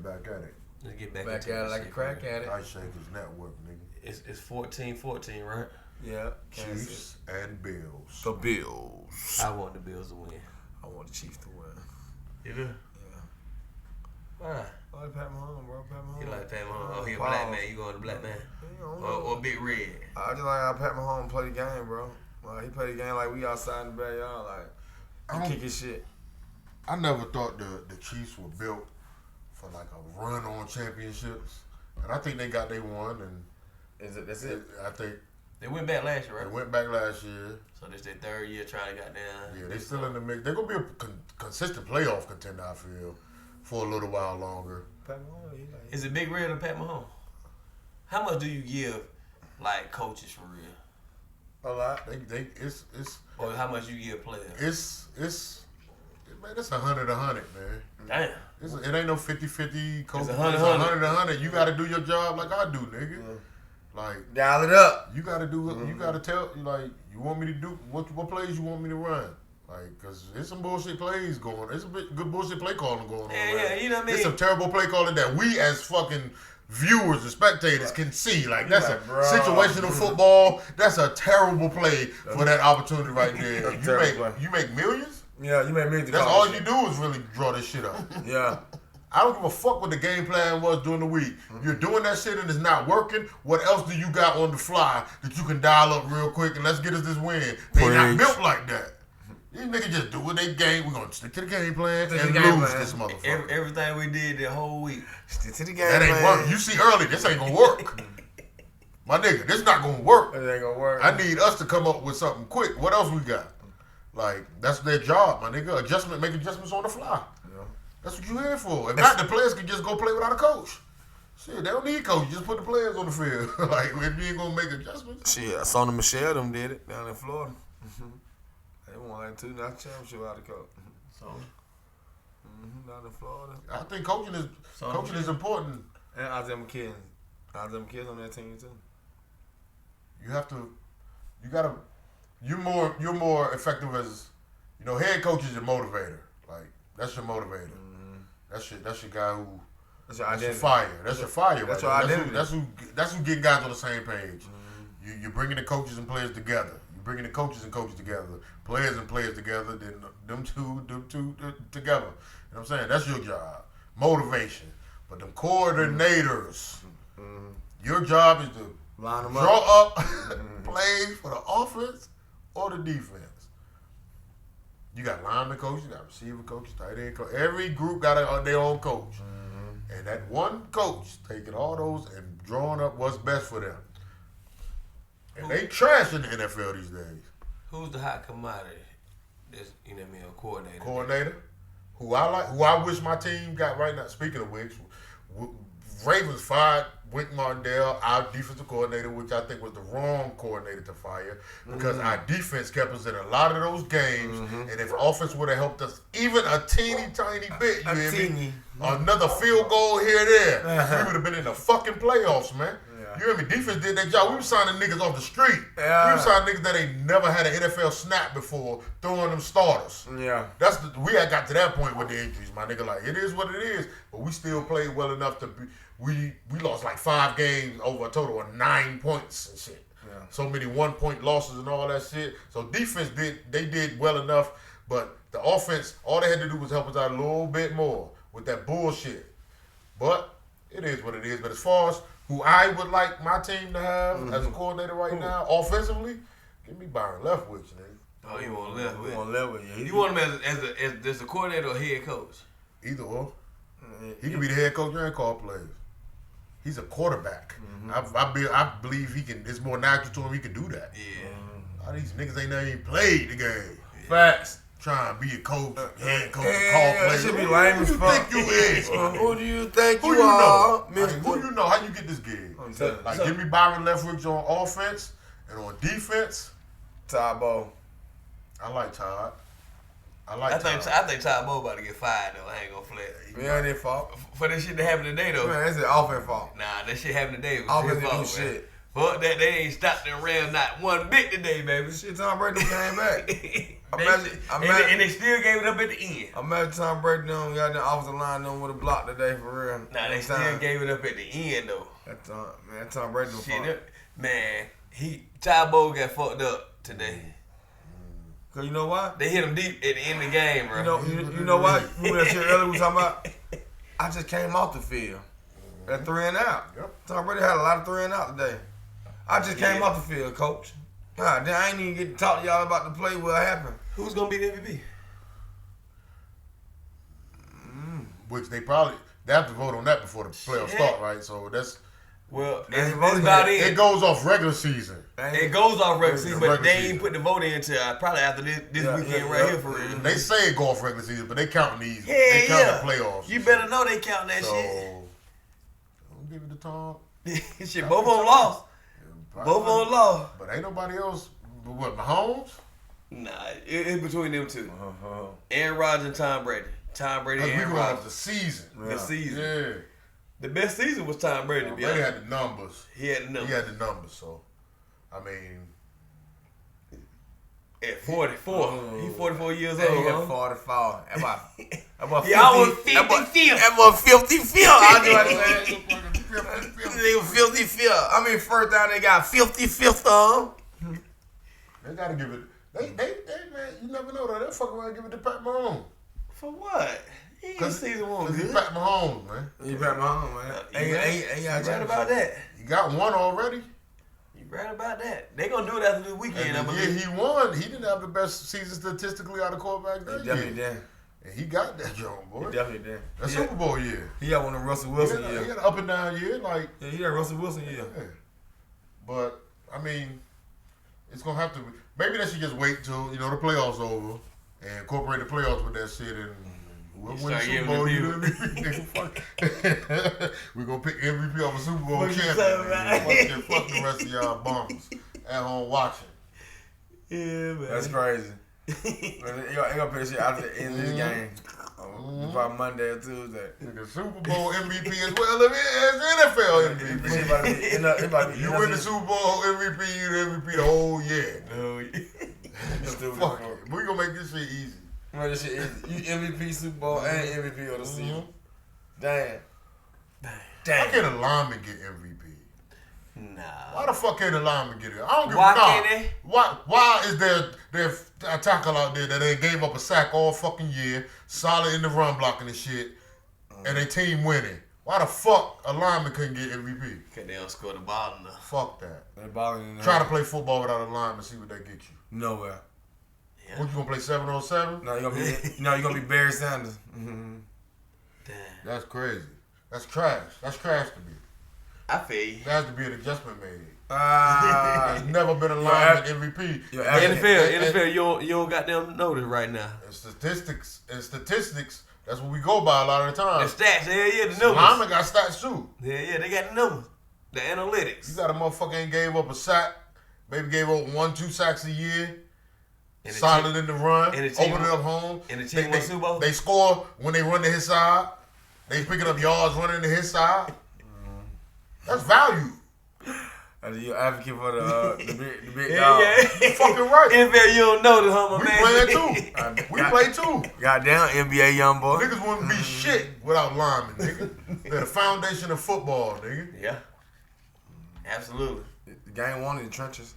Back at it. Let's get back Back into at it this like a shit, crack man. at it. Ice Shakers Network, nigga. It's 14-14, right? Yeah. Chiefs and Bills. The Bills. I want the Bills to win. I want the Chiefs to win. You do? Yeah. Why? I like Pat Mahomes, bro. Pat Mahomes. You like Pat Mahomes? Oh, he a black man. You going to black man? Or Big Red? I just like how Pat Mahomes play the game, bro. Like, he play the game like we outside in the backyard. Like, he kick his shit. I never thought the Chiefs were built for like a run on championships, and I think they got their one. And That's it? I think They went back last year, they right? went back last year. So this their third year trying to goddamn. Yeah, they still in the mix. They're gonna be a consistent playoff contender, I feel, for a little while longer. Pat Mahomes, he like... Is it Big Red or Pat Mahomes? How much do you give, like, coaches for real? A lot. It's Or how much you give players? man, it's 100, man. Damn. It ain't no 50-50 coach. It's It's 100. 100. You got to do your job like I do, nigga. Like, dial it up. you got to do it. You got to tell, like, you want me to do what plays you want me to run. Like, because there's some bullshit plays going on. There's a bit good bullshit play calling going on. Yeah, you know what I mean? There's some terrible play calling that we as fucking viewers and spectators can see. Like, that's like, a bro. situational football. That's a terrible play for that opportunity right there. You make millions? Yeah, you made me. That's all you do is really draw this shit up. Yeah. I don't give a fuck what the game plan was during the week. You're doing that shit and it's not working. What else do you got on the fly that you can dial up real quick and let's get us this win? They not built like that. These niggas just do what they game. We're gonna stick to the game plan and lose this motherfucker. Everything we did the whole week. Stick to the game That ain't plan. work. You see early, this ain't gonna work. My nigga, this not gonna work. It ain't gonna work. I need us to come up with something quick. What else we got? Like, that's their job, my nigga. Make adjustments on the fly. Yeah. That's what you here for. If not, the players can just go play without a coach. Shit, they don't need coach. Just put the players on the field. Like, if you ain't gonna make adjustments. Shit, I saw Michelle them did it down in Florida. They won like 2 national championship out of coach. So Down in Florida. I think coaching is important. And Isaiah McKinney. Isaiah McKinney on that team too. You're more effective as, head coach is your motivator. Like, that's your motivator. That's your guy who. That's your That's identity. your fire. That's your fire. That's right your there. identity. That's who get guys on the same page. You're bringing the coaches and players together. You're bringing the coaches and coaches together. Players and players together. Then them two together. You know what I'm saying? That's your job. Motivation. But them coordinators, your job is to Line them draw up plays for the offense or the defense. You got lineman coaches, you got receiver coaches, tight end coach. Every group got their own coach. And that one coach taking all those and drawing up what's best for them. And they trash in the NFL these days. who's the hot commodity? This, a coordinator. Coordinator, who I wish my team got right now. Speaking of which, Ravens fired Wink Martindale, our defensive coordinator, which I think was the wrong coordinator to fire because our defense kept us in a lot of those games. And if offense would have helped us even a teeny tiny bit, you hear me? Another field goal here and there, we would have been in the fucking playoffs, man. You hear me? Defense did their job. We were signing niggas off the street. We were signing niggas that ain't never had an NFL snap before, throwing them starters. Yeah. We had got to that point with the injuries, my nigga. Like, it is what it is, but we still played well enough to be. We lost like 5 games over a total of 9 points and shit. Yeah. So many 1-point losses and all that shit. So defense did well enough, but the offense, all they had to do was help us out a little bit more with that bullshit. But it is what it is. But as far as who I would like my team to have as a coordinator right now, offensively, give me Byron Leftwich, nigga. Oh, you want left with? You want him as a coordinator or head coach? Either or. He can be the head coach and call plays. He's a quarterback. I believe he can. It's more natural to him. He can do that. Yeah. All these niggas ain't never even played the game. Facts. Trying to be a coach, head coach, call plays. Should be lame as fuck. Who do you think you is? Who do you think Who you you are? know? Who you know? How you get this gig? Like, give me Byron Leftwich on offense and on defense. Tybo. I like Todd. I think Todd Bowe about to get fired though. I ain't gonna flat. Yeah, their fault. For this shit that happened today though. Man, that's the offense fault. Nah, that shit happened today. Offense didn't do shit. Fuck that, they ain't stopped them Rams not one bit today, baby. Shit, Tom Brady came back. And they still gave it up at the end. Imagine Tom Brady got the offensive line on with a block today for real. Nah, they still gave it up at the end though. That Tom Brady was fun. Man, Todd Bowe got fucked up today. Cause you know why? They hit him deep at the end of the game, bro. You know why? Remember that shit earlier we talking about? I just came off the field. That 3 and out. Yep. Tom Brady had a lot of 3 and out today. I just came off the field, coach. God damn, I ain't even get to talk to y'all about the play what happened. Who's gonna be the MVP? Which they have to vote on that before the playoffs start, right? So that's it's about it. It goes off regular season. It goes off regular season, but regular they season. ain't put the vote in until probably after this weekend right here for real. They say it go off regular season, but they counting these. Yeah, they count the playoffs. You better know they counting that So, shit. don't give it to Tom. Shit, both of them lost. Both of them lost. But ain't nobody else. What, Mahomes? Nah, it's between them two. Aaron Rodgers and Tom Brady. Tom Brady and Aaron Rodgers. The season. The season. Yeah. The best season was Tom Brady, to be honest. Brady had the numbers. He had the numbers. So, I mean. At 44. He's 44 years old. He got 44. About 50. Y'all was 55th. That was 55th. I knew what to say. 55th. They were 55th. I mean, first down they got 55th on. They gotta give it. They man, you never know though. They'll fuck around and give it to Pat Mahomes. For what? He ain't season one Cause good. he's Pat Mahomes, man. You Pat Mahomes, man. You right about that. You got one already. You right about that. They gonna do it after this weekend. And the year he won, he didn't have the best season statistically out of quarterbacks that He definitely year. did. And he got that joint, boy. He definitely did. That Super Bowl year. He had one of Russell Wilson He year. had an up and down year, like. Yeah, he had Russell Wilson year. Yeah. But I mean, it's gonna have to. Maybe they should just wait till the playoffs over and incorporate the playoffs with that shit and. Whoever win the Super Bowl, you know what I mean? We're gonna pick MVP of a Super Bowl champion. Fuck the rest of y'all bums at home watching. Yeah, man. That's crazy. They gonna put this shit out at the end of this game. Probably Monday or Tuesday. The Super Bowl MVP as well as NFL MVP. You win the Super Bowl MVP, you the MVP the whole year. Fuck it. We gonna make this shit easy. This shit easy. You MVP Super Bowl and MVP of the season. Damn. Why can't a lineman get MVP? Nah. Why the fuck can't a lineman get it? I don't give Why a can't they? Why is there a tackle out there that ain't gave up a sack all fucking year, solid in the run blocking and shit, and their team winning? Why the fuck a lineman couldn't get MVP? Cause they don't score the ball enough. Fuck that. They balling in Try to play football without a lineman, see what they get you. nowhere. Yeah. What, you gonna play 7-on-7? No, you're gonna be Barry Sanders. Mm-hmm. Damn. That's crazy. That's trash. That's trash to me. I feel you. There has to be an adjustment made. Ah, There's never been a lineman MVP. NFL, you don't got them notice right now. And statistics, that's what we go by a lot of the time. The stats, the numbers. Lineman got stats too. Yeah, they got the numbers. The analytics. You got a motherfucker ain't gave up a sack, maybe gave up 1-2 sacks a year. And Solid in the run, and the team open it up home. And the team won Super Bowl. They score when they run to his side. They picking up yards running to his side. That's value. And you advocate for the big Yeah, dog. yeah. You fucking right. NFL, you don't know the humble We man. playing too. We play too. Goddamn NBA young boy. Niggas wouldn't be shit without linemen, nigga. They're the foundation of football, nigga. Yeah. Absolutely. The game won in the trenches.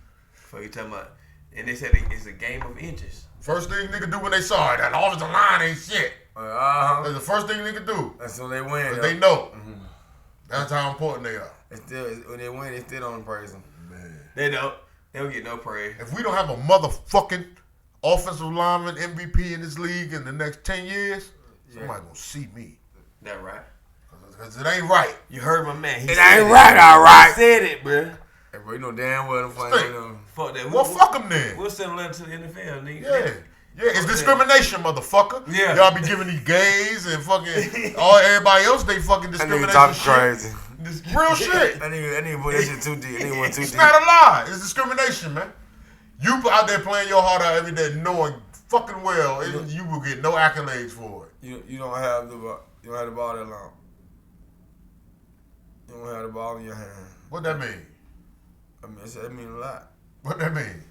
What you talking about? And they said it's a game of inches. First thing nigga do when they saw it, that offensive line ain't shit. That's the first thing nigga do. That's when they win. Cause they know. That's how important they are. When they win, they still don't praise them. Man. They don't. They don't get no praise. If we don't have a motherfucking offensive lineman MVP in this league in the next 10 years, somebody gonna see me. That right. Because it ain't right. You heard my man. It ain't right, all right. He said it, bro. Hey, bro, you know damn well I'm playing. Fuck that. Well, fuck them then. We'll send a letter to the NFL, nigga. Yeah. Yeah, it's discrimination, motherfucker. Yeah. Y'all be giving these gays and fucking everybody else they fucking That discrimination. nigga talking shit. crazy. Real shit. That nigga put that shit too deep. That nigga went too It's deep. not a lie. It's discrimination, man. You out there playing your heart out every day, knowing fucking well you will get no accolades for it. You don't have the ball that long. You don't have the ball in your hand. What that mean? I mean, that mean a lot. What that mean?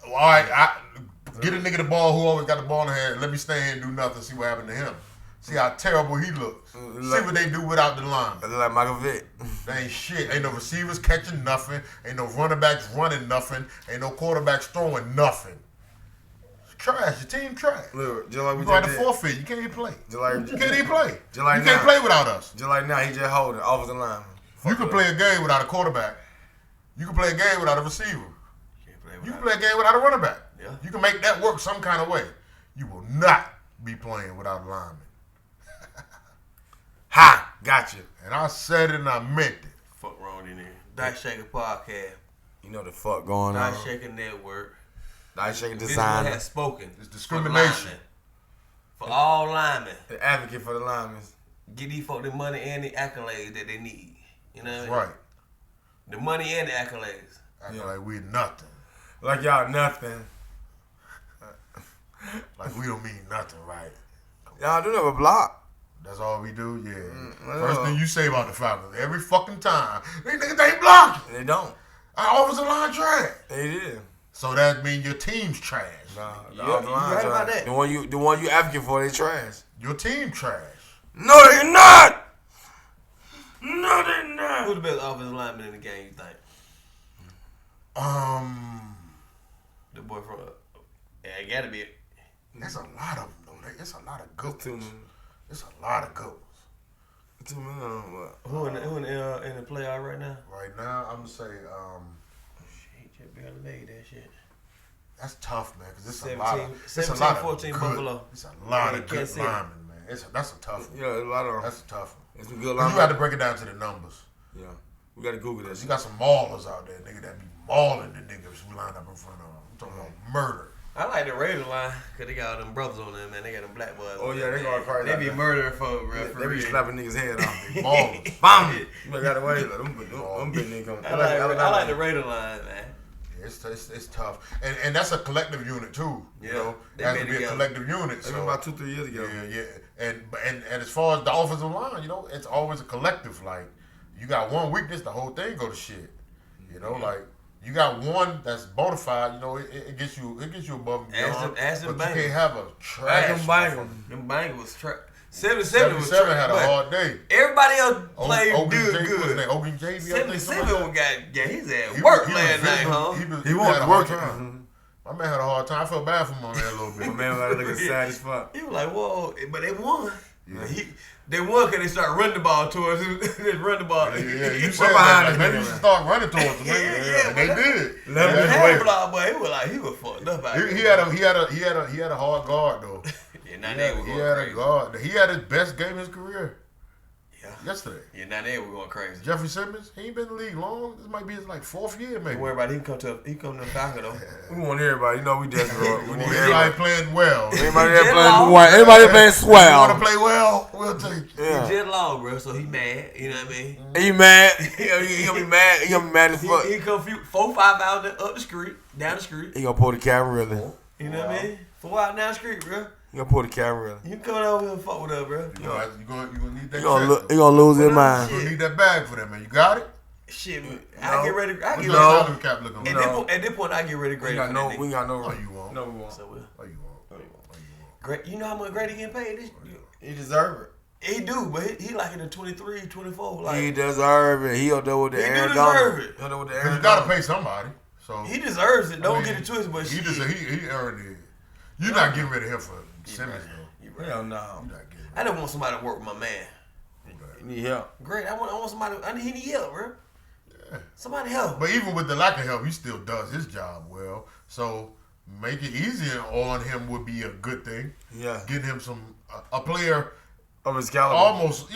Well, all right, get a nigga the ball who always got the ball in the hand. Let me stay here and do nothing. See what happened to him. See how terrible he looks. See what they do without the line. I look like Michael Vick. They ain't shit. Ain't no receivers catching nothing. Ain't no running backs running nothing. Ain't no quarterbacks throwing nothing. It's trash. Your team trash. Look, just like we You got to just did. forfeit. You can't even play. Just like, You can't even play. Just like You can't now. play without us. Just like now, he just holding offensive lineman. You can play a game without a quarterback. You can play a game without a receiver. You can play a game without a running back. Yeah. You can make that work some kind of way. You will not be playing without a lineman. Ha! Got you. And I said it and I meant it. Fuck wrong in there. Dice Shaker Podcast. You know the fuck going on. Dice Shaker Network. Dice Shaker This design. one has spoken. It's discrimination. For all linemen. The advocate for the linemen. Get these folk the money and the accolades that they need. You know what I mean? Right. The money and the accolades. Acting like we're nothing. Like y'all nothing. Like we don't mean nothing, right? Y'all do never block. That's all we do? Yeah. well. First thing you say about the Falcons, every fucking time, these niggas ain't blocking. They don't. Our offensive line trash. They did. So that means your team's trash. Nah, You right about that. The one you advocate for, they trash. Your team trash. No, they're not. No, they're not. Who's the best offensive lineman in the game, you think? The boy from... Yeah, it gotta be... There's a lot of them, though. It's a lot of good Too ones. many. It's a lot of good ones. Too many. Who in the playoff right now? Right now, I'm going to say Shit, just barely made that shit. that's tough, man, because it's 17, a lot of... It's a 17, lot of 14 good, Buffalo. It's a lot of good Kansas City. linemen, man. That's a tough one. Yeah, a lot of them. That's a tough one. It's some good You linemen. got to break it down to the numbers. Yeah. We got to Google Because this. you got some maulers out there, nigga, that be mauling the niggas who line up in front of them. I'm talking about murder. I like the Raider line because they got all them brothers on there, man. They got them black boys. Oh, on yeah, there, they man. going crazy They out be there. murdering folk, bro. For They be real. slapping niggas' head off. They maulers. Bam! You got away. Them big niggas coming. I like the Raider line, man. It's tough. And that's a collective unit, too. You Yeah. know? They It has been to be together. a collective unit. They been So, about 2-3 years ago. yeah. And as far as the offensive line, you know, it's always a collective. Like, you got one weakness, the whole thing go to shit. You know, like, you got one that's bona fide, you know, it gets you above and beyond. Ask them but you Bengals. can't have a trash. Them Bengals. Them Bengals was trash. 77 was 77 trash. had a but hard day. Everybody else played Ogun good. What's his name? Ogun JV, I think, something 77 like one that. got his ass He worked was last night, visible. huh? He He had was a hard working. time. My man had a hard time. I felt bad for my man a little My bit. man was looking sad as fuck. He was like, whoa, but they won. Yeah. They won because they started running the ball towards him. They run the ball. Yeah, you What said behind that. him, Maybe man? you should start running towards him. Yeah, And they did. Let The him Yeah. away. half block, boy, he was fucked up out He there. had a hard guard though. Yeah, now they were He going had crazy. a guard. He had his best game of his career Yeah. yesterday. Yeah, now they were going crazy. Jeffrey Simmons, he ain't been in the league long. This might be his like 4th year, maybe. Don't worry about it. He come to the Falcon though. We want everybody. You know we desperate. We need Everybody everybody. playing well. Anybody Jet that Law. playing, anybody that playing You want swell. to play well? We'll take you. Yeah. He just lost, bro, so he mad. You know what I mean? He mad. He gonna be mad. He gonna be mad as fuck. He come 4-5 out up the street, down the street. He gonna pull the camera really. You know what I mean? 4 out down the street, bro. He gonna pull the camera really. You come over here and fuck with us, bro. You gonna need that. He gonna check. he gonna lose his You mind. gonna need that bag for that, man. You got it? Shit, man. No. I get ready. What's At your salary cap looking like? this point, I get ready to We grade got for no. that We nigga. got no. Oh, you won't. No, we won't. So, Oh, you won't. Great. You know how much Grady getting paid this year? He deserve it. He do, but he like in the 23, 24. Like, He deserve it. He up there with the He do Arizona. deserve it. He up there with the Because you Arizona. gotta pay somebody. So he deserves it. Don't I mean, get it twisted, but he shit. he earned it. You're not getting rid of him for Simmons though. You right. Hell no. You're not getting I don't want somebody to work with my man. He need help. Great. I want somebody. He need help, bro. Yeah. Somebody help. But even with the lack of help, he still does his job well. So make it easier on him would be a good thing. Yeah. Getting him a player of his caliber. Almost,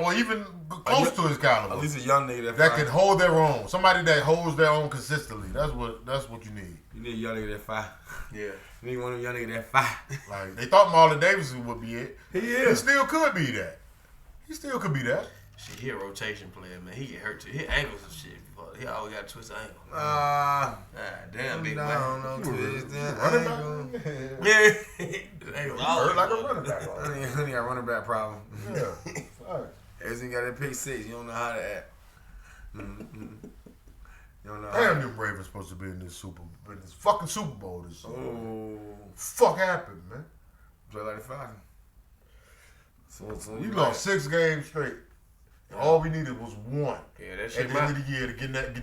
or even close to his caliber. At least a young nigga that can hold their own. Somebody that holds their own consistently. That's what you need. You need a young nigga that 5. Yeah. You need one of them young niggas that 5. Like, they thought Marlon Davidson would be it. He is. He still could be that. He still could be that. Shit, he a rotation player, man. He get hurt too. His ankles and shit. He always got to twist the ankle. Damn, big man. No, twist that Running back. Yeah. Ankles Hurt like a running back. He got a running back problem. Yeah. All right. Everything got that pick 6. You don't know how to act. You don't know. Damn, them Ravens supposed to be in this fucking Super Bowl this year. Oh, fuck happened, man? play like the Falcons. So you lost 6 games straight. All we needed was 1. Yeah, that at shit. the end of the year to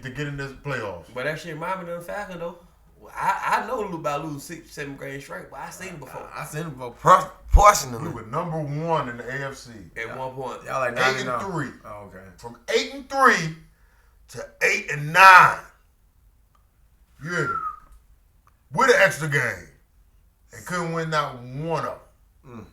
get in this playoffs. But that shit remind me of the Falcons though. Well, I know about losing 6, 7 games straight, but I seen it before. I seen it before. Proportionally. We were number 1 in the AFC. At one point. Y'all like 8-3. Oh, okay. From 8-3 to 8-9. You hear me? With an extra game. And couldn't win not one of them.